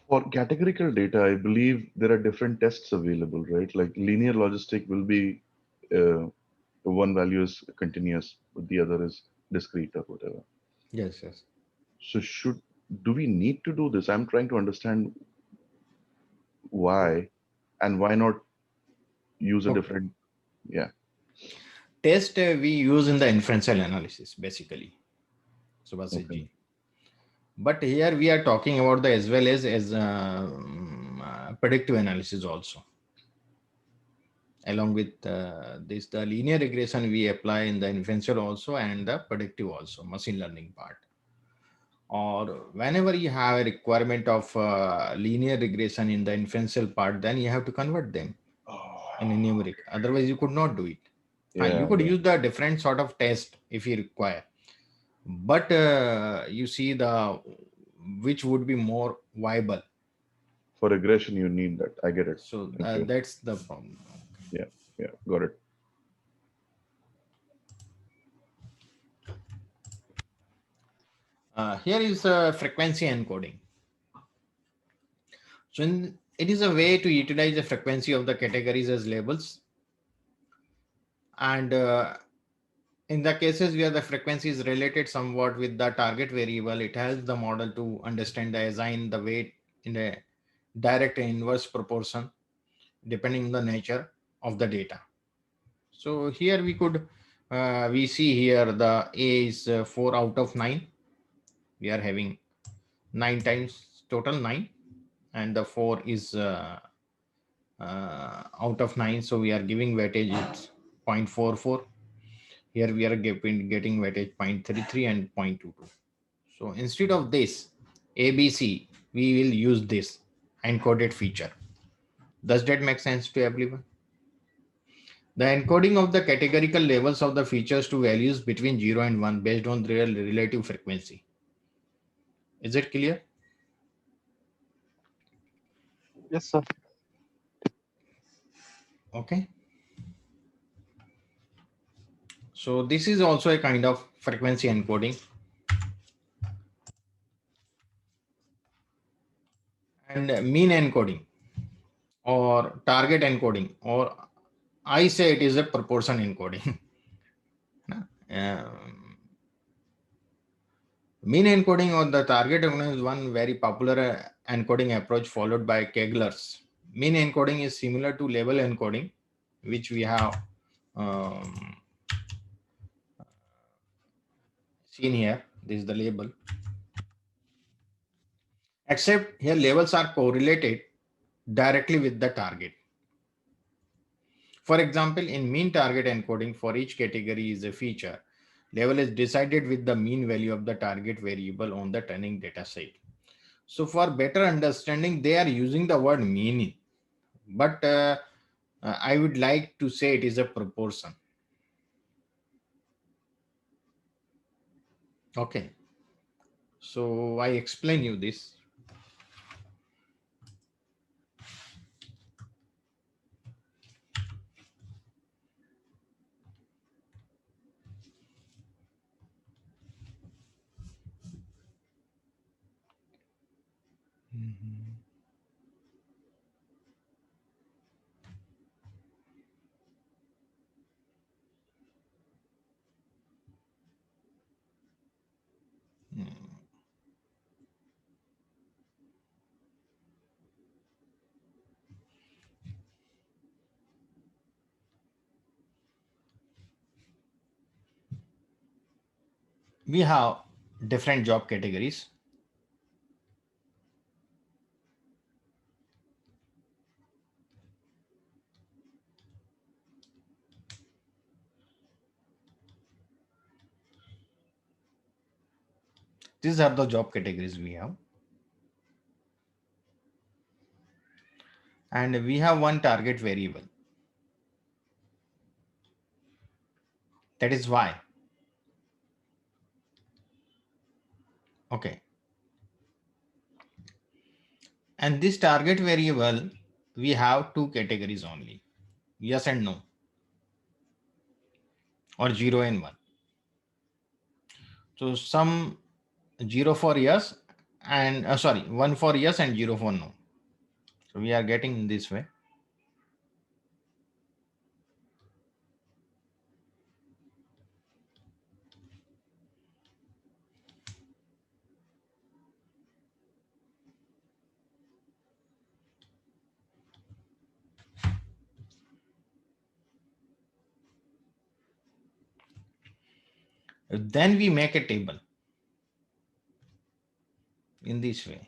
For categorical data, I believe there are different tests available, right? Like linear logistic will be one value is continuous, but the other is discrete or whatever. Yes, yes. So do we need to do this? I'm trying to understand why and why not use a Okay. different, yeah. Test we use in the inferential analysis, basically. Subhasit Okay. ji. But here we are talking about the as well as predictive analysis also. Along with this, the linear regression we apply in the inferential also and the predictive also, machine learning part. Or whenever you have a requirement of linear regression in the inferential part, then you have to convert them in a numeric. Otherwise, you could not do it. Fine, you Yeah, could yeah. use the different sort of test if you require. But you see the which would be more viable. For regression, you need that. I get it. So Thank you. that's the problem. Yeah, got it. Here is frequency encoding. So it is a way to utilize the frequency of the categories as labels. And in the cases where the frequency is related somewhat with the target variable, it helps the model to understand the assign the weight in a direct and inverse proportion depending on the nature of the data. So here we could, we see here the A is 4 out of 9. We are having 9 times total 9 and the 4 is out of 9. So we are giving weightage it's 0.44. Here we are getting weightage 0.33 and 0.22. So instead of this ABC, we will use this encoded feature. Does that make sense to everyone? The encoding of the categorical labels of the features to values between 0 and 1 based on their relative frequency. Is it clear? Yes, sir. Okay. So this is also a kind of frequency encoding. And mean encoding or target encoding, or I say it is a proportion encoding. Mean encoding or the target encoding is one very popular encoding approach followed by Kegler's. Mean encoding is similar to label encoding, which we have seen here. This is the label. Except here labels are correlated directly with the target. For example, in mean target encoding for each category is a feature. Label is decided with the mean value of the target variable on the training data set. So for better understanding, they are using the word mean, but I would like to say it is a proportion. Okay. So I explain you this. We have different job categories. These are the job categories we have. And we have one target variable. That is Y. Okay. And this target variable, we have two categories only. Yes and no. or 0 and 1. So some 0 for yes and 1 for yes and 0 for no. So we are getting in this way. Then we make a table in this way.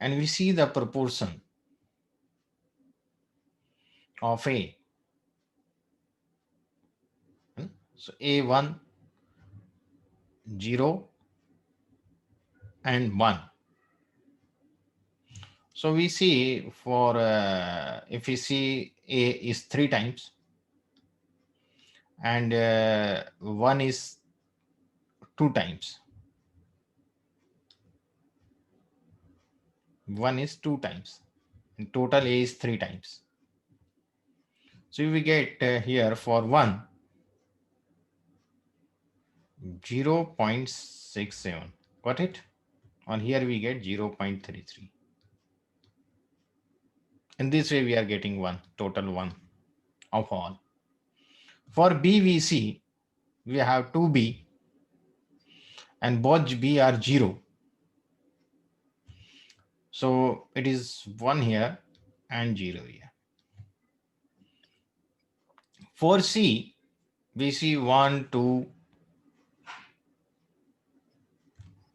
And we see the proportion of A. So A1, 0 and 1. So we see for if we see A is 3 times and 1 is 2 times. 1 is 2 times. In total A is 3 times. So we get here for 1 0.67. Got it? On here we get 0.33. In this way we are getting 1, total 1 of all. For B we see we have 2B and both B are 0. So it is 1 here and 0 here. For C we see 1, 2.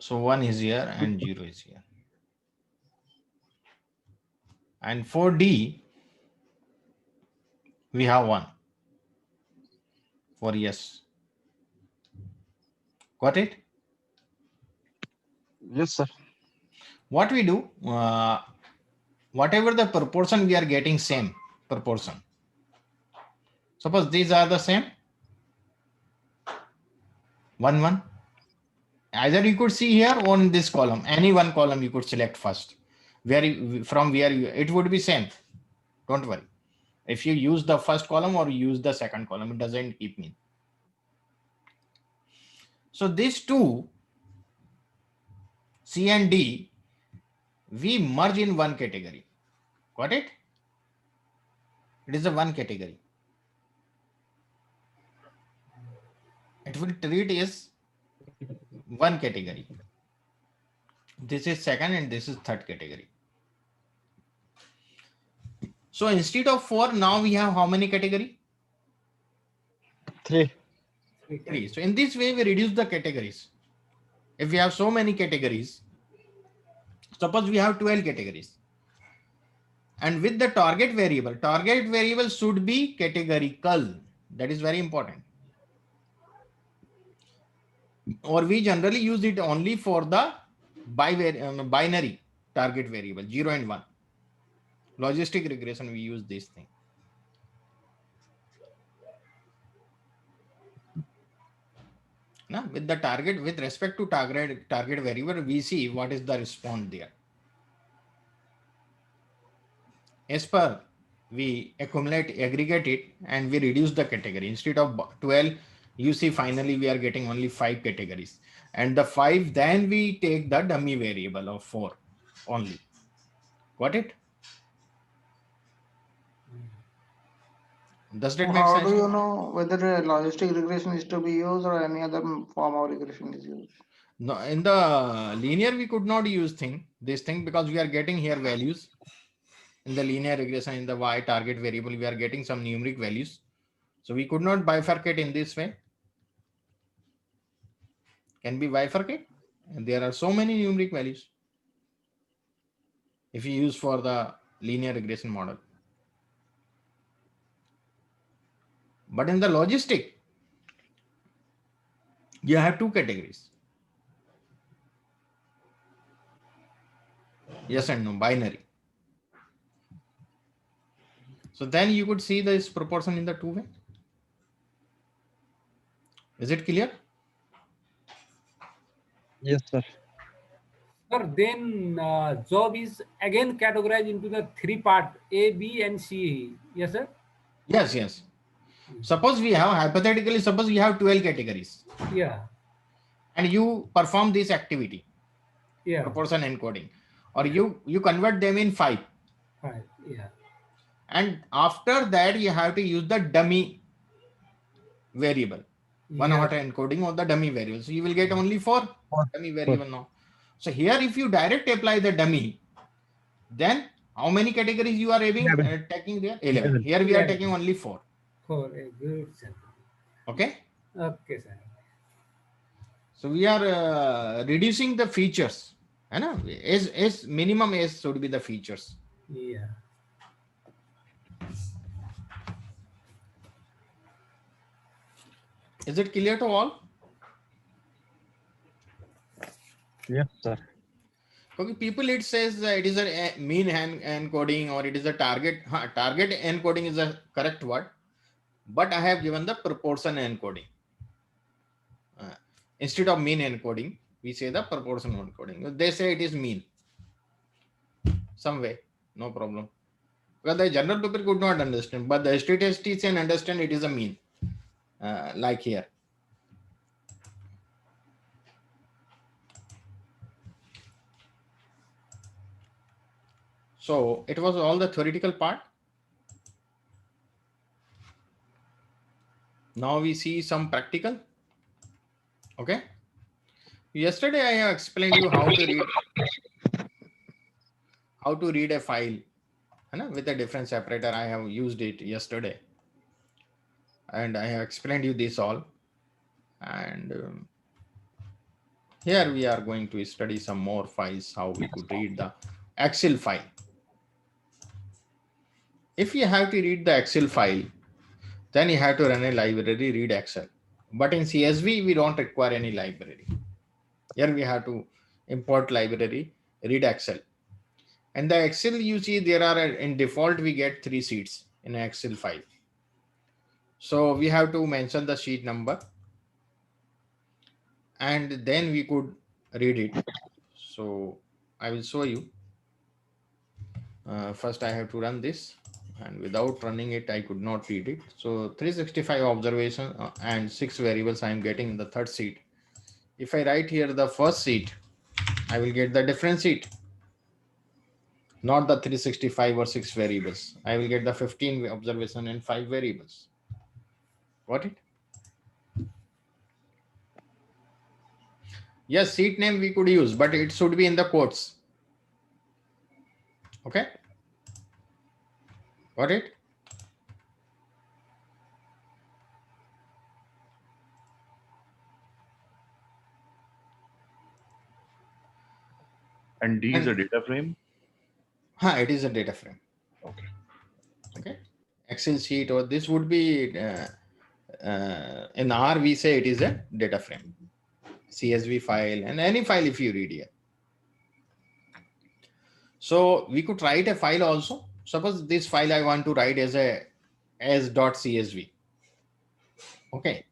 So 1 is here and 0 is here. And for D we have 1 for yes. Got it? Yes, sir. What we do, whatever the proportion we are getting, same proportion. Suppose these are the same, 1, 1. Either you could see here or in this column, any one column you could select first. From where it would be same. Don't worry. If you use the first column or use the second column, it doesn't keep mean. So these two, C and D, we merge in one category. Got it? It is a one category. It will treat as one category. This is second and this is third category. So instead of 4, now we have how many category? 3. 3. So in this way, we reduce the categories. If we have so many categories, suppose we have 12 categories. And with the target variable should be categorical. That is very important. Or we generally use it only for the binary target variable, 0 and 1. Logistic regression, we use this thing. Now, with the target, with respect to target variable, we see what is the response there. As per, we aggregate it, and we reduce the category. Instead of 12, you see finally we are getting only 5 categories. And the 5, then we take the dummy variable of 4 only. Got it? Does that make How sense? do you know whether a logistic regression is to be used or any other form of regression is used? No, in the linear, we could not use this thing because we are getting here values. In the linear regression, in the Y target variable, we are getting some numeric values. So we could not bifurcate in this way. Can be bifurcate. And there are so many numeric values if you use for the linear regression model. But in the logistic, you have 2 categories. Yes and no, binary. So then you could see this proportion in the two way. Is it clear? Yes, sir. Sir, then job is again categorized into the three part A, B, and C. Yes, sir. Yes, yes. Suppose we have, hypothetically, suppose we have 12 categories Yeah, and you perform this activity, yeah, proportion encoding, or you convert them in 5. right, yeah, And after that, you have to use the dummy variable, one yeah, hot encoding of the dummy variable. So you will get only 4 dummy variable now. So here, if you direct apply the dummy, then how many categories you are having, 11. taking there? 11. 11. Here we are 11. taking only 4. for a good sir. Okay. Okay, sir. So we are reducing the features. I know, S minimum S should be the features. Yeah. Is it clear to all? Yes, sir. Okay, people, it says it is a mean encoding or it is a target. Target encoding is a correct word, but I have given the proportion encoding. Instead of mean encoding, we say the proportion encoding. They say it is mean. Some way, no problem. Well, the general people could not understand, but the statistician understand it is a mean, like here. So it was all the theoretical part. Now we see some practical. Okay. Yesterday I have explained you how to read a file with a different separator. I have used it yesterday. And I have explained you this all. And here we are going to study some more files, how we could read the Excel file. If you have to read the Excel file, then you have to run a library, read Excel. But in CSV, we don't require any library. Here we have to import library, read Excel. And the Excel, you see, there are in default, we get 3 sheets in an Excel file. So we have to mention the sheet number and then we could read it. So I will show you. First, I have to run this, and without running it, I could not read it. So 365 observation and 6 variables I am getting in the third sheet. If I write here the first sheet, I will get the different sheet, not the 365 or 6 variables. I will get the 15 observation and 5 variables. Got it? Yes, sheet name we could use, but it should be in the quotes. Okay. Got it? And D is a data frame. It is a data frame. Okay. Okay. Excel sheet, or this would be in R, we say it is a data frame. CSV file and any file if you read here. So we could write a file also. Suppose this file I want to write as .csv. Okay.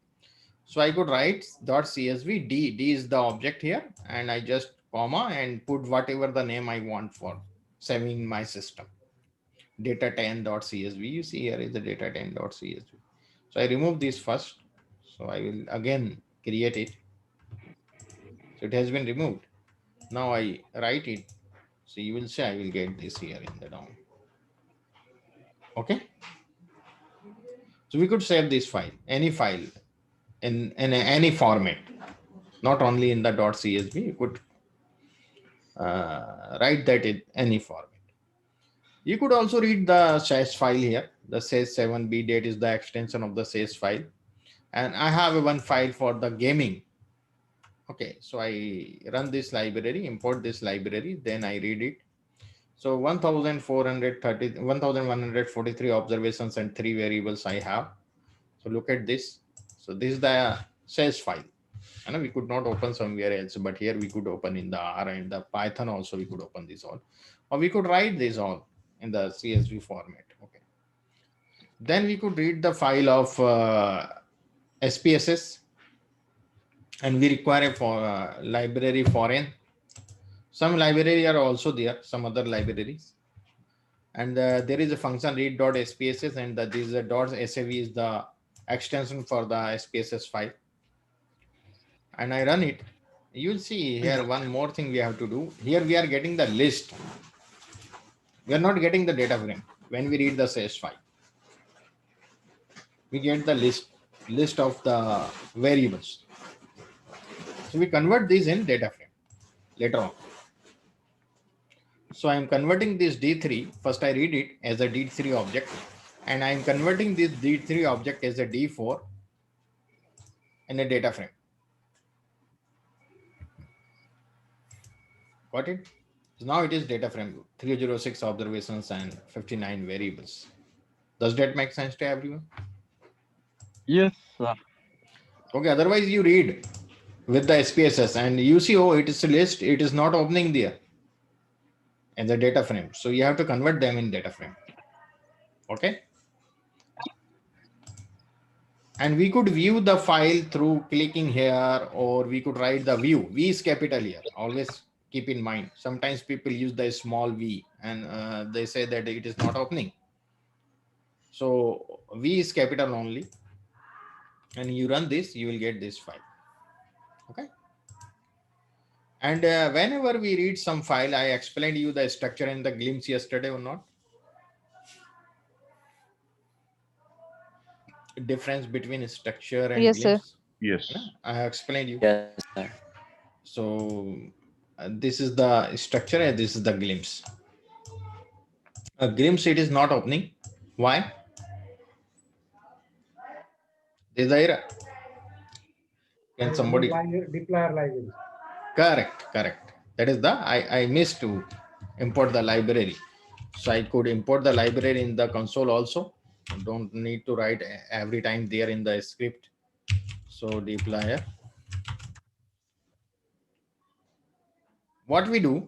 So I could write .csv, D is the object here, and I just comma and put whatever the name I want for saving my system. Data10.csv. You see here is the data10.csv. So I remove this first. So I will again create it. So it has been removed. Now I write it. So you will say I will get this here in the down. Okay. So we could save this file, any file in any format, not only in the .csv. You could write that in any format. You could also read the SAS file here. The SAS7B date is the extension of the SAS file. And I have one file for the gaming. Okay, so I run this library, import this library, then I read it. So 1143 observations and 3 variables I have. So look at this. So this is the SAS file. I know we could not open somewhere else, but here we could open in the R and the Python also we could open this all. Or we could write this all in the CSV format. Okay. Then we could read the file of SPSS, and we require a library foreign. Some library are also there, some other libraries. And there is a function read.spss, and this .sav is the extension for the SPSS file. And I run it. You'll see here one more thing we have to do. Here we are getting the list. We are not getting the data frame when we read the SES file. We get the list of the variables. So we convert these in data frame later on. So I'm converting this D3. First I read it as a D3 object, and I'm converting this D3 object as a D4 in a data frame. Got it? So now it is data frame 306 observations and 59 variables. Does that make sense to everyone? Yes, sir. Okay, otherwise you read with the SPSS and you see, oh, it is a list, it is not opening there in the data frame. So you have to convert them in data frame. Okay. And we could view the file through clicking here, or we could write the view. V is capital here. Always keep in mind. Sometimes people use the small v and they say that it is not opening. So V is capital only. And you run this, you will get this file. Okay. And whenever we read some file, I explained you the structure and the glimpse yesterday or not? Difference between structure and Yes, sir. glimpse. Yes. I have explained you. Yes, sir. So this is the structure and this is the glimpse. A glimpse, it is not opening. Why? There's the error. Can somebody? Deployer library. Correct. That is the, I missed to import the library. So I could import the library in the console also. Don't need to write every time there in the script. So deployer. What we do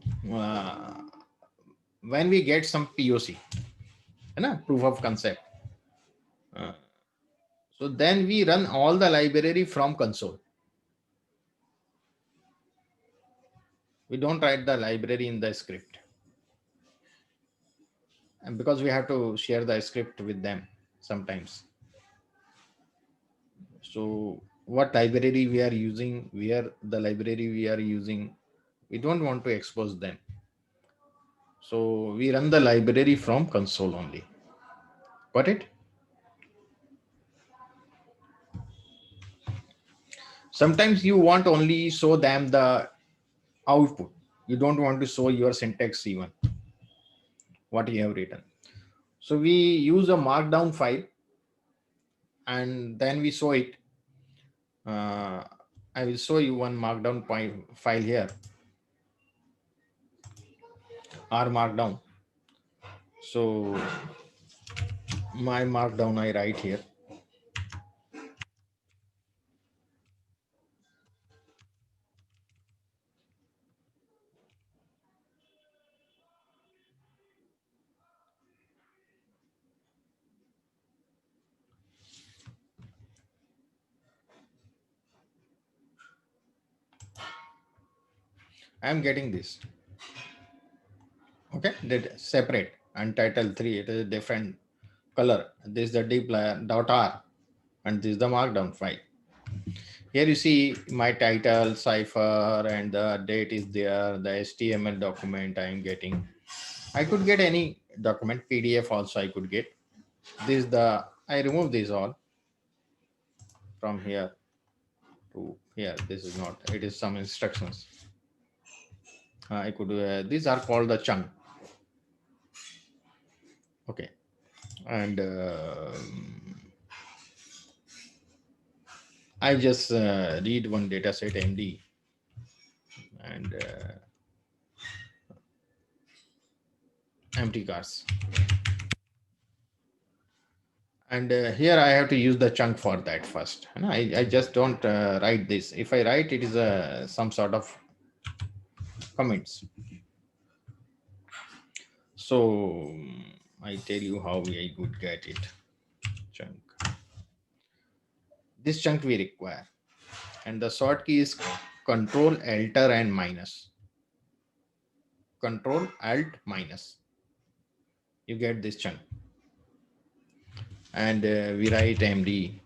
when we get some POC, proof of concept. So then we run all the library from console. We don't write the library in the script. And because we have to share the script with them sometimes. So what library we are using, where the library we are using, we don't want to expose them. So we run the library from console only. Got it? Sometimes you want only show them the output. You don't want to show your syntax even, what you have written. So we use a markdown file and then we show it. I will show you one markdown file here. R markdown. So my markdown I write here. I am getting this. Okay, that separate untitled 3. It is a different color. This is the dplyr.r and this is the markdown file. Here you see my title, cipher, and the date is there. The HTML document I am getting. I could get any document, PDF also I could get. This is the, I remove these all from here to here. This is not, it is some instructions. I could, these are called the chunk. Okay. And I just read one data set MD and empty cars. And here I have to use the chunk for that first. And I just don't write this. If I write, it is some sort of comments. So I tell you how I could get it. This chunk we require. And the short key is Control, Alter, and minus. Control, Alt, minus. You get this chunk. And we write MD,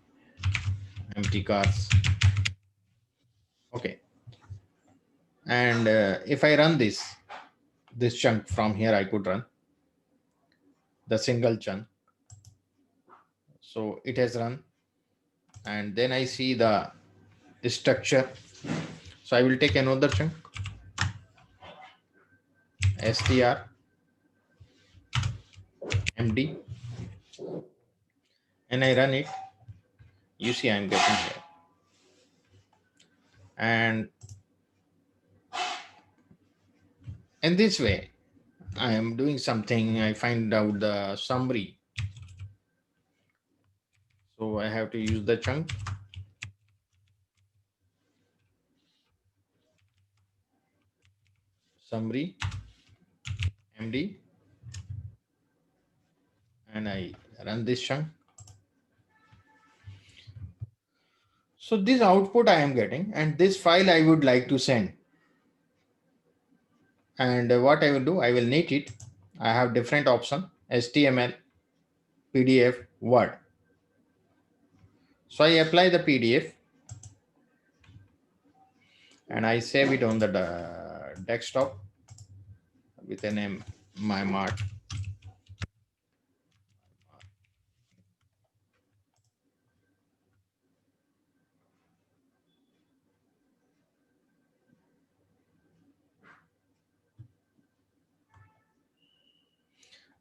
empty cars. Okay. And if I run this chunk from here, I could run the single chunk. So it has run. And then I see the structure. So I will take another chunk, str, MD, and I run it. You see I'm getting here. And in this way, I am doing something. I find out the summary. So I have to use the chunk. Summary, MD, and I run this chunk. So this output I am getting, and this file I would like to send. And what I will do, I will knit it. I have different option, HTML, PDF, Word. So I apply the PDF and I save it on the desktop with the name MyMart.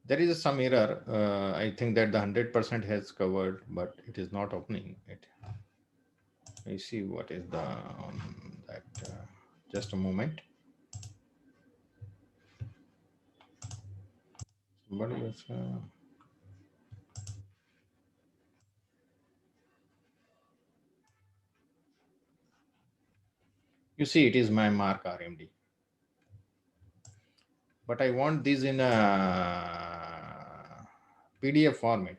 There is some error. I think that the 100% has covered, but it is not opening it. I see what is the that. Just a moment. Somebody was, you see, it is my mark RMD. But I want this in a PDF format.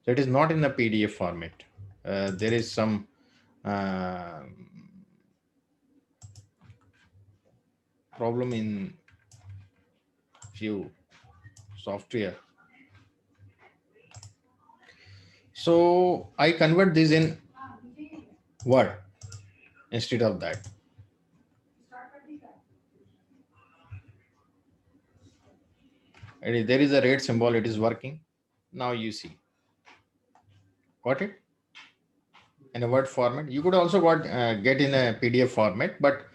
So it is not in the PDF format. There is some problem in few software. So I convert this in Word instead of that. There is a red symbol, it is working. Now you see. Got it? In a Word format. You could also get in a PDF format, but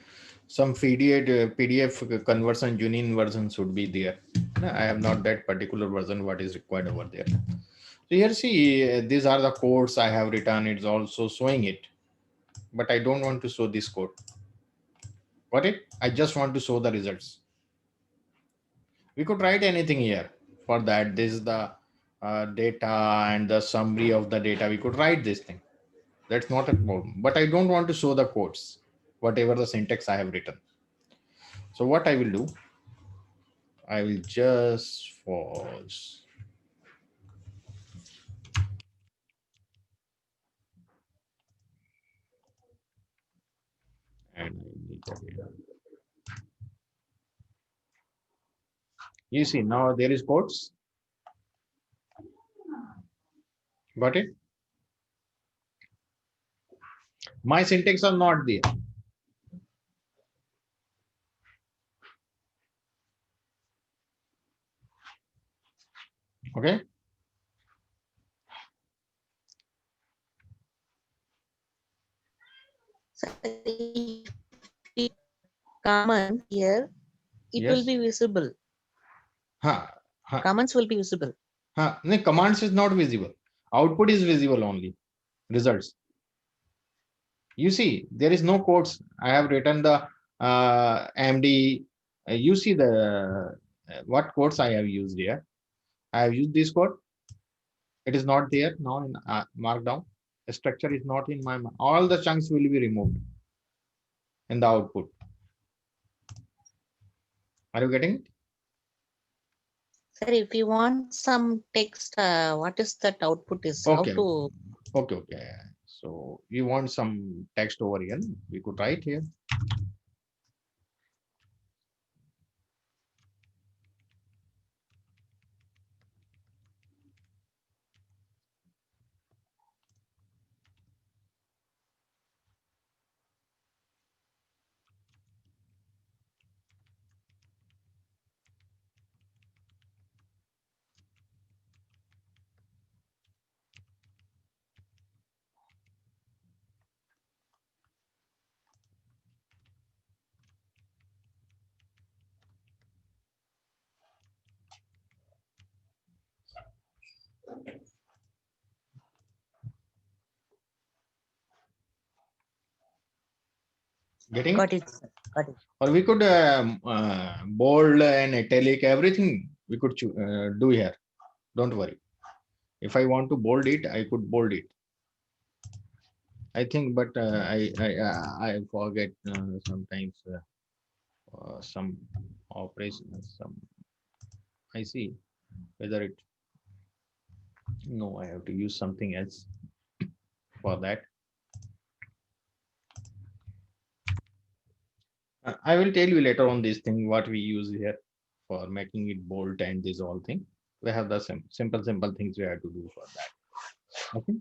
some PDF conversion, Junin version should be there. I have not that particular version what is required over there. So here see, these are the codes I have written. It's also showing it, but I don't want to show this code. Got it? I just want to show the results. We could write anything here for that. This is the data and the summary of the data. We could write this thing. That's not a problem, but I don't want to show the codes, whatever the syntax I have written. So what I will do, I will just pause. And I need that data. You see, now there is codes. Got it? My syntax are not there. Okay. So if we comment here, it will Yes. be visible. Comments will be visible. No, commands is not visible. Output is visible only. Results. You see, there is no codes. I have written the MD. You see the what codes I have used here. I have used this code. It is not there now in Markdown. The structure is not in my. All the chunks will be removed in the output. Are you getting it? Sir, if you want some text, what is that output is? Okay. How to? Okay. So we want some text over here. We could write here. Getting it? Got it, sir. Got it. Or we could bold and italic, everything we could do here. Don't worry. If I want to bold it, I could bold it. I think, but I forget sometimes some operations. Some I see whether it. No, I have to use something else for that. I will tell you later on this thing what we use here for making it bold and this all thing. We have the simple things we have to do for that. Okay.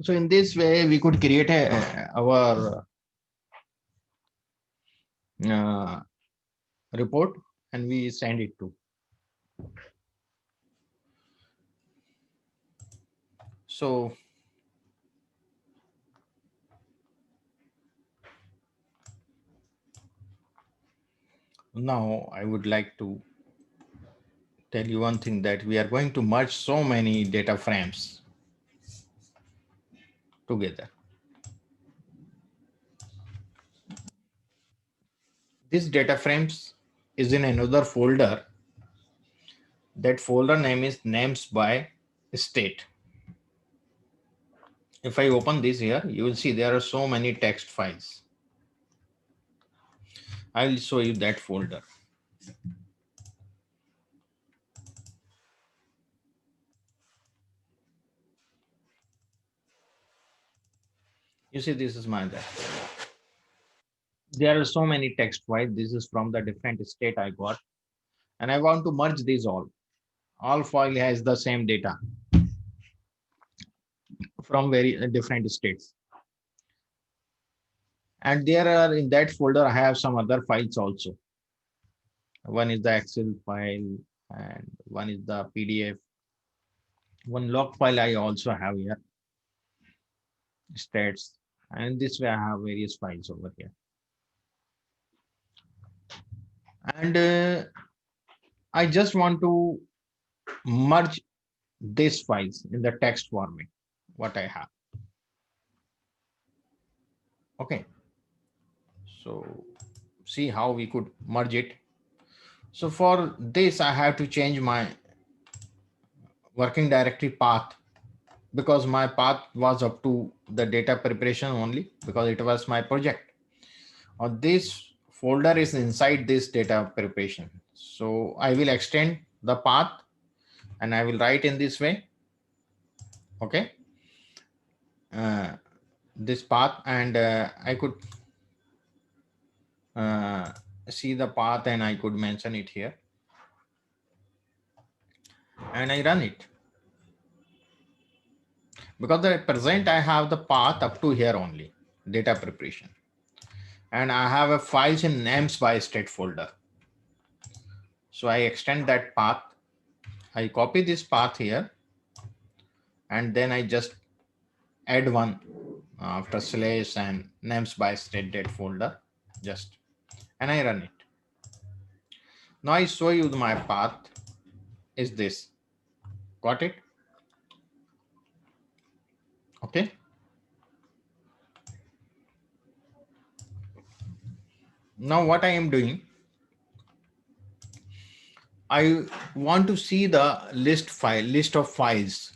So in this way, we could create our report and we send it to. So now I would like to tell you one thing, that we are going to merge so many data frames together. This data frames is in another folder. That folder name is names by state. If I open this here, you will see there are so many text files. I will show you that folder. You see, this is my. There are so many text files. This is from the different state I got, and I want to merge these all. All file has the same data from very different states. And there are in that folder, I have some other files also. One is the Excel file and one is the PDF. One log file I also have here. Stats. And this way I have various files over here. And I just want to merge these files in the text format, what I have. Okay. So see how we could merge it. So for this, I have to change my working directory path, because my path was up to the data preparation only, because it was my project. Or this folder is inside this data preparation. So I will extend the path and I will write in this way. Okay. This path, and I could see the path and I could mention it here. And I run it. Because at present I have the path up to here only, data preparation. And I have a files in names by state folder. So I extend that path. I copy this path here. And then I just add one after slash and names by state date folder, just, and I run it. Now I show you my path is this. Got it? Okay. Now what I am doing, I want to see the list of files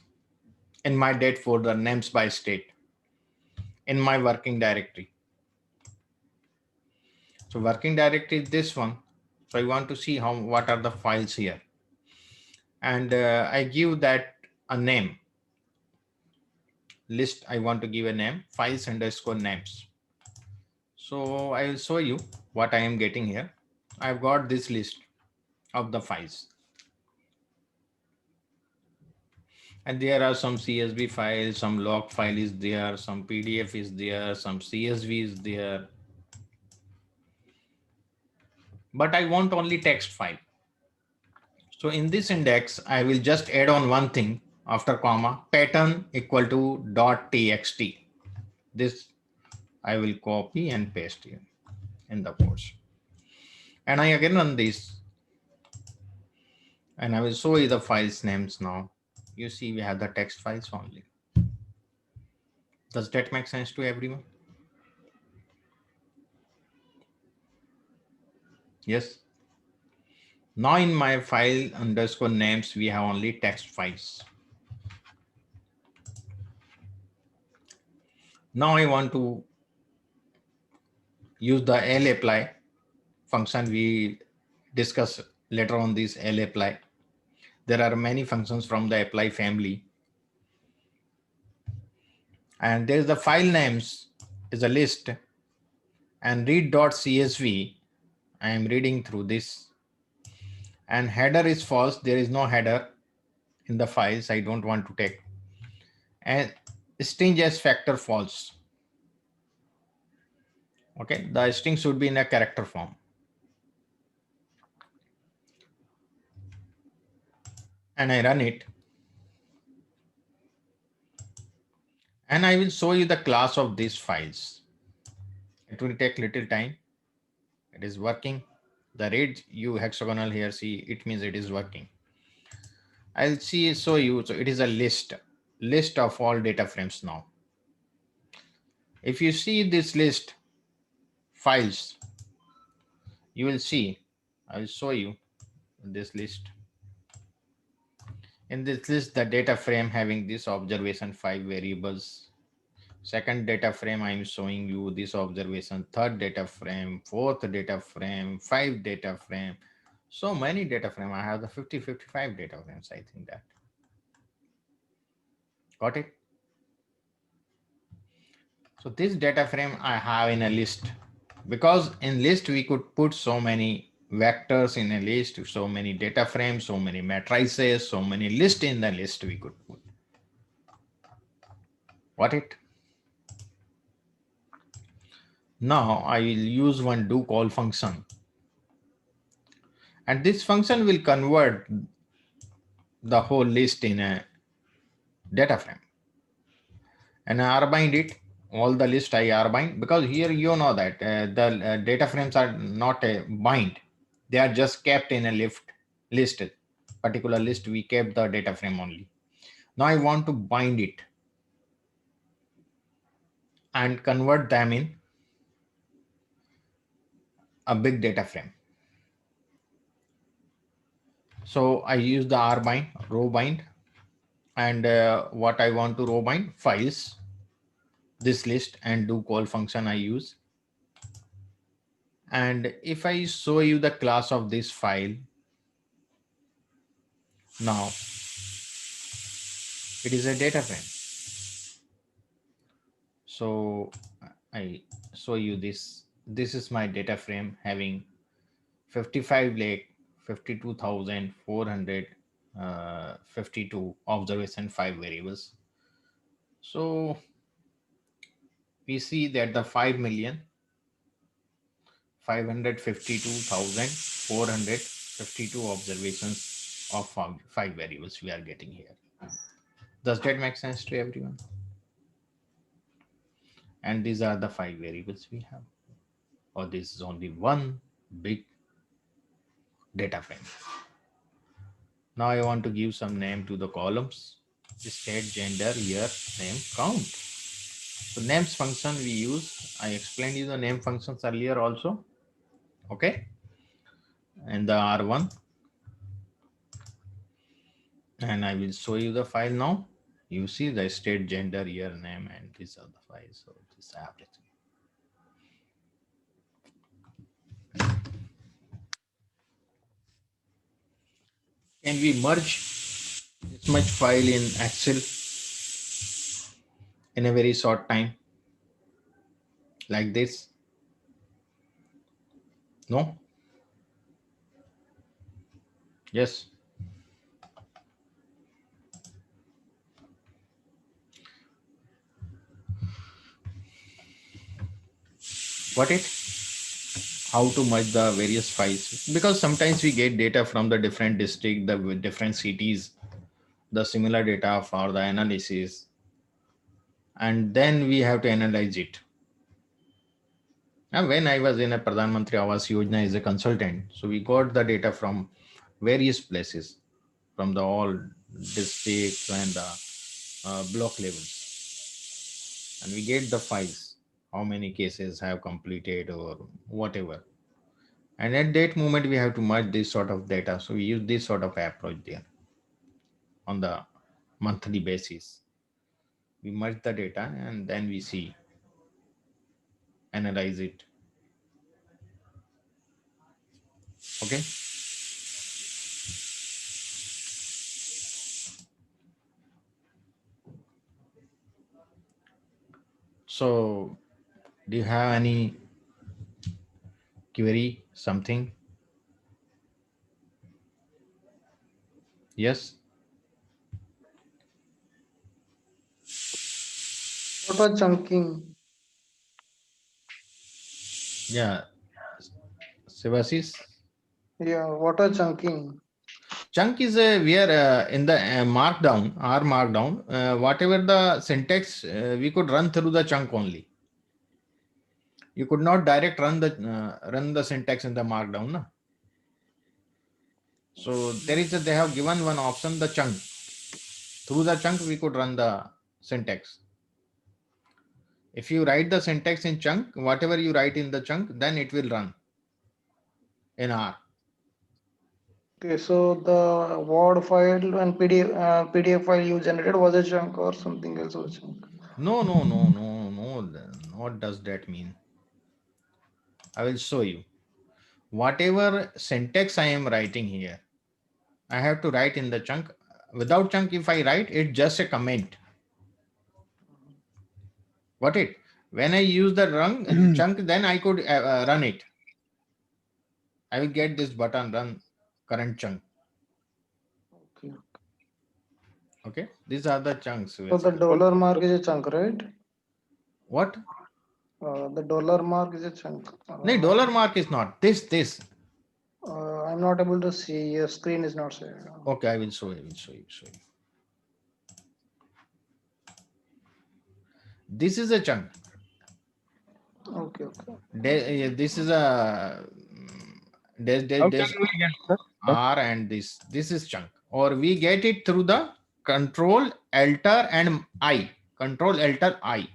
in my date folder, names by state, in my working directory. So working directory is this one. So I want to see what are the files here. And I give that a name list. I want to give a name, files underscore names. So I will show you what I am getting here. I've got this list of the files. And there are some CSV files, some log file is there, some PDF is there, some CSV is there. But I want only text file. So in this index, I will just add on one thing after comma, pattern equal to .txt. This I will copy and paste here in the course. And I again run this. And I will show you the files names now. You see, we have the text files only. Does that make sense to everyone? Yes. Now in my file underscore names, we have only text files. Now I want to use the lapply function we discuss later on, this lapply. There are many functions from the apply family. And there's the file names is a list, and read.csv. I am reading through this, and header is false. There is no header in the files. I don't want to take. And string as factor false. Okay, the string should be in a character form. And I run it. And I will show you the class of these files. It will take little time. It is working. The red U hexagonal here, see, it means it is working. I'll show you. So it is a list of all data frames now. If you see this list files, you will see, I'll show you this list. In this list, the data frame having this observation 5 variables. Second data frame, I'm showing you this observation. Third data frame, fourth data frame, 5 data frame. So many data frame. I have the 55 data frames. I think that. Got it? So this data frame I have in a list, because in list we could put so many vectors in a list, so many data frames, so many matrices, so many lists in the list we could put. Got it? Now I will use one do call function. And this function will convert the whole list in a data frame. And I bind it, all the list I bind, because here you know that the data frames are not a bind. They are just kept in a list, particular list. We kept the data frame only. Now I want to bind it and convert them in a big data frame. So I use the rbind, row bind, and what I want to row bind, files, this list, and do call function I use. And if I show you the class of this file, now it is a data frame. So I show you this. This is my data frame having 55,52,452 observation 5 variables. So we see that the 5,552,452 observations of 5 variables we are getting here. Does that make sense to everyone? And these are the 5 variables we have. Or this is only one big data frame. Now I want to give some name to the columns. State, gender, year, name, count. So names function we use. I explained you the name functions earlier also. Okay. And the R1. And I will show you the file now. You see the state, gender, year, name, and these are the files. So this is everything. Can we merge this much file in Excel in a very short time like this? No? Yes. What it? How to merge the various files? Because sometimes we get data from the different district, the different cities, the similar data for the analysis, and then we have to analyze it. And when I was in a Pradhan Mantri Awas Yojana as a consultant, so we got the data from various places, from the all districts and the block levels, and we get the files, how many cases have completed or whatever. And at that moment, we have to merge this sort of data. So we use this sort of approach there on the monthly basis. We merge the data and then we see, analyze it. Okay. So do you have any query, something? Yes. What was chunking? Yeah. Sivasis? Yeah, what was chunking? Chunk is where in the markdown, R markdown, whatever the syntax, we could run through the chunk only. You could not direct run the syntax in the markdown. No? So there is they have given one option, the chunk. Through the chunk, we could run the syntax. If you write the syntax in chunk, whatever you write in the chunk, then it will run in R. Okay, so the Word file and PDF file you generated was a chunk or something else was a chunk? No. What does that mean? I will show you. Whatever syntax I am writing here, I have to write in the chunk. Without chunk, if I write, it's just a comment. What it? When I use the run chunk, then I could run it. I will get this button run current chunk. Okay. Okay, these are the chunks. So the dollar mark is a chunk, right? What? The dollar mark is a chunk. No, dollar mark is not. This. I'm not able to see. Your screen is not shared. Okay, I will show you. This is a chunk. Okay. This is a there's How can we get, sir? R and this is chunk, or we get it through the Control Alter and I. Control Alter I.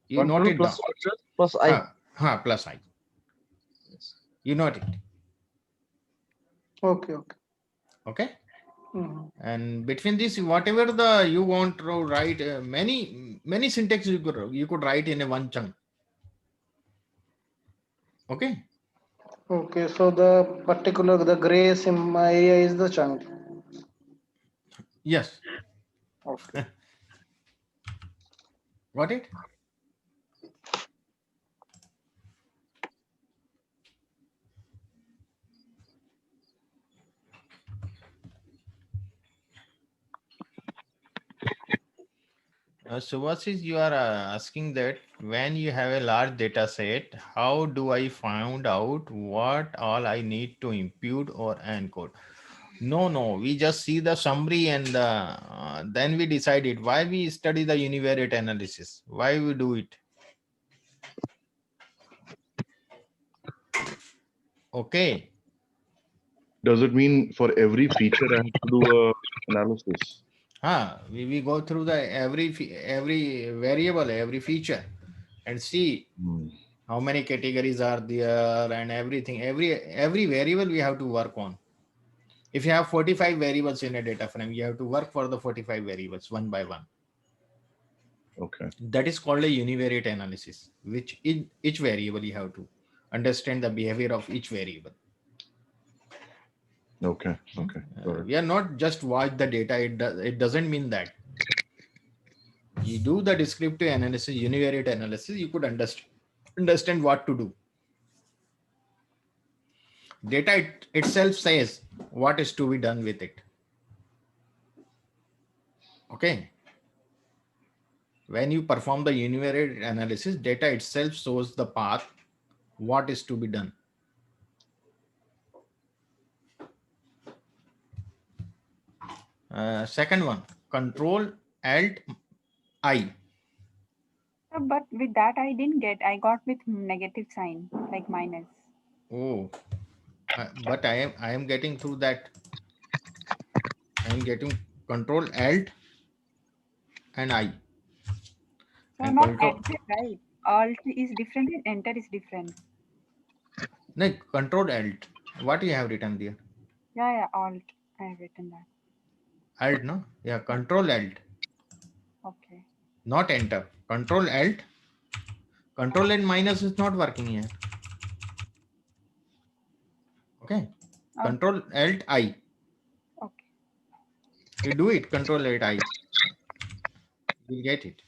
You note it down. Plus I. Plus I. You note it. Okay. Okay. Mhm. And between this, whatever the you want to write, many syntax you could write in a one chunk. Okay. Okay, so the gray area is the chunk. Yes. Okay. Got it? Subhasis, you are asking that when you have a large data set, how do I find out what all I need to impute or encode? No, we just see the summary and then we decide it. Why we study the univariate analysis? Why we do it? Okay. Does it mean for every feature I have to do a analysis? We go through the every variable, every feature, and see how many categories are there and everything. Every variable we have to work on. If you have 45 variables in a data frame, you have to work for the 45 variables one by one. Okay. That is called a univariate analysis, which in each variable you have to understand the behavior of each variable. Okay. Okay. Got it. We are not just watch the data. It doesn't mean that. You do the descriptive analysis, univariate analysis, you could understand what to do. Data itself says what is to be done with it. Okay. When you perform the univariate analysis, data itself shows the path, what is to be done. Second one, Control Alt I. But with that, I didn't get. I got with negative sign, like minus. Oh, but I am getting through that. I am getting Control Alt and I. So And not control, enter, right? Alt is different and enter is different. no, Control Alt. What you have written there? Yeah, alt. I have written that. Alt, no? Yeah, Control Alt, Okay. not Enter. Control Alt. Control and minus is not working here. Okay. Control Alt I. Okay. You do it. Control Alt I. You'll get it.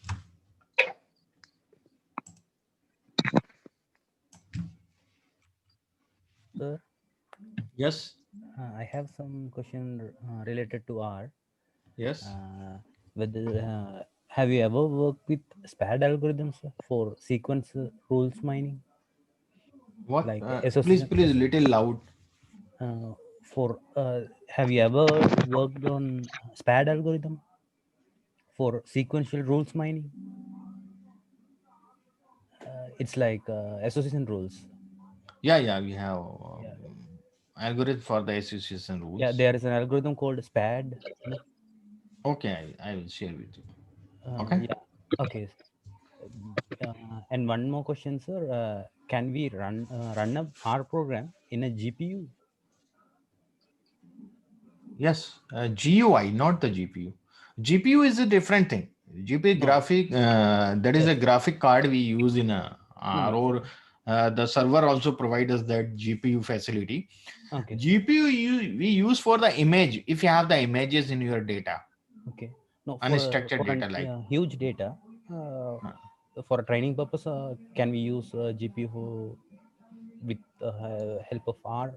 Sir, Yes. I have some question related to R. Yes. Whether have you ever worked with SPAD algorithms for sequence rules mining? What? Like Please, little loud. Have you ever worked on SPAD algorithm for sequential rules mining? It's like association rules. Yeah, we have algorithm for the association rules. Yeah, there is an algorithm called SPAD. Okay, I will share with you. Okay. Yeah. Okay. And one more question, sir. Can we run our program in a GPU? Yes, GUI, not the GPU. GPU is a different thing. GPU graphic, that is a graphic card we use in a R, or the server also provides us that GPU facility. Okay. GPU we use for the image, if you have the images in your data. Okay. No, Unstructured data like huge data. For a training purpose, can we use GPU with help of R?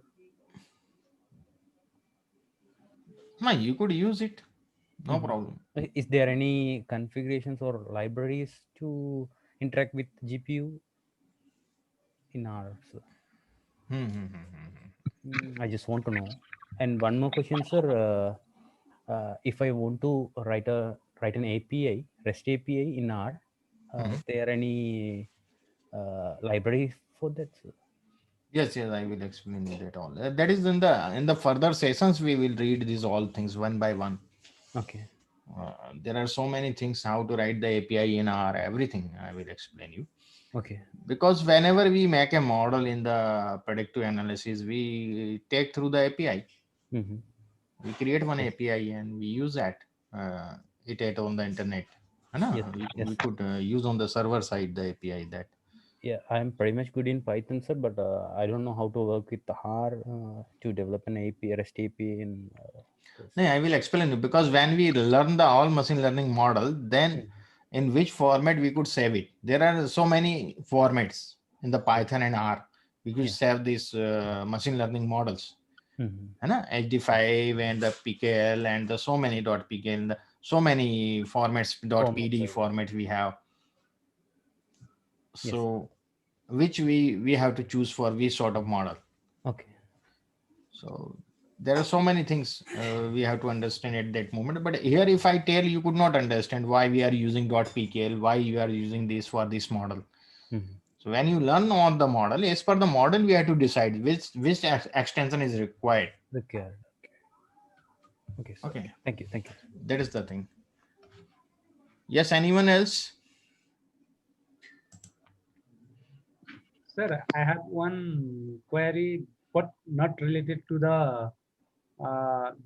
No, you could use it. No problem. Is there any configurations or libraries to interact with GPU in R? I just want to know. And one more question, sir. If I want to write an API, REST API in R, is there any library for that, sir? Yes, I will explain that all. That is in the further sessions we will read these all things one by one. Okay. There are so many things how to write the API in R. Everything I will explain you. Okay. Because whenever we make a model in the predictive analysis, we take through the API. We create one API and we use that it on the internet. We could use on the server side the API that. Yeah, I'm pretty much good in Python, sir, but I don't know how to work with R to develop an API, REST API. No, I will explain you, because when we learn the all machine learning model, then in which format we could save it. There are so many formats in the Python and R. We could save these machine learning models. HD5 and the PKL and the so many .pkl, so many formats, .pd format we have. So which we have to choose for which sort of model. Okay. So there are so many things we have to understand at that moment. But here, if I tell you could not understand why we are using .pkl, why you are using this for this model. So when you learn on the model, as per the model, we have to decide which extension is required. Okay. Okay. Thank you. That is the thing. Yes. Anyone else? Sir, I have one query, but not related to the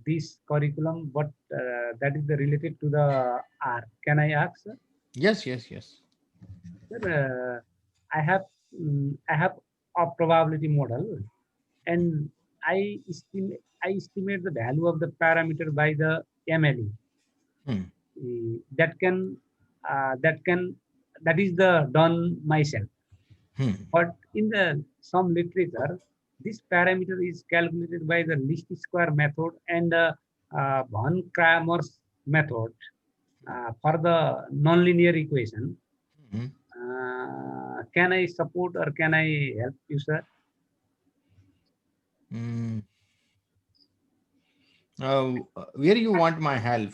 this curriculum, but that is related to the R. Can I ask, sir? Yes. Sir, I have a probability model, and I estimate the value of the parameter by the MLE. Hmm. That can that is the done myself. Hmm. But in the some literature, this parameter is calculated by the least square method and von Kramers method for the nonlinear equation. Hmm. Can I support or can I help you, sir? Hmm. Where you want my help?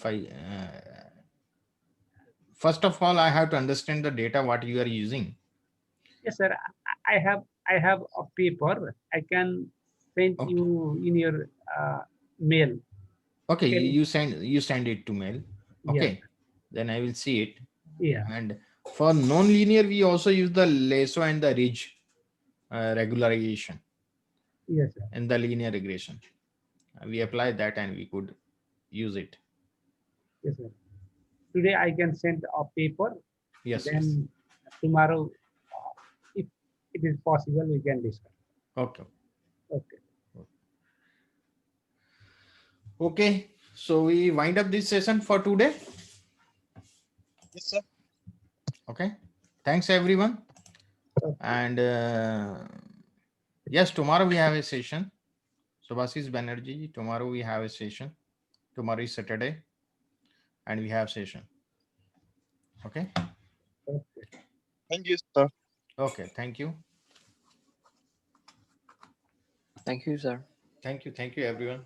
First of all, I have to understand the data what you are using. Yes, sir. I have a paper. I can send Okay. you in your mail. Okay, Okay. you send it to mail. Yes. Okay, then I will see it. Yeah. And for non-linear, we also use the lasso and the ridge regularization Yes, sir. and the linear regression. We apply that and we could use it. Yes, sir. Today I can send a paper. Yes, yes. Then tomorrow, if it is possible, we can discuss. Okay. Okay. Okay, so we wind up this session for today. Yes, sir. Okay, thanks everyone. And yes, tomorrow we have a session. Subhasis Banerjee, tomorrow we have a session. Tomorrow is Saturday and we have session. Okay. Thank you, sir. Okay, thank you. Thank you, sir. Thank you everyone.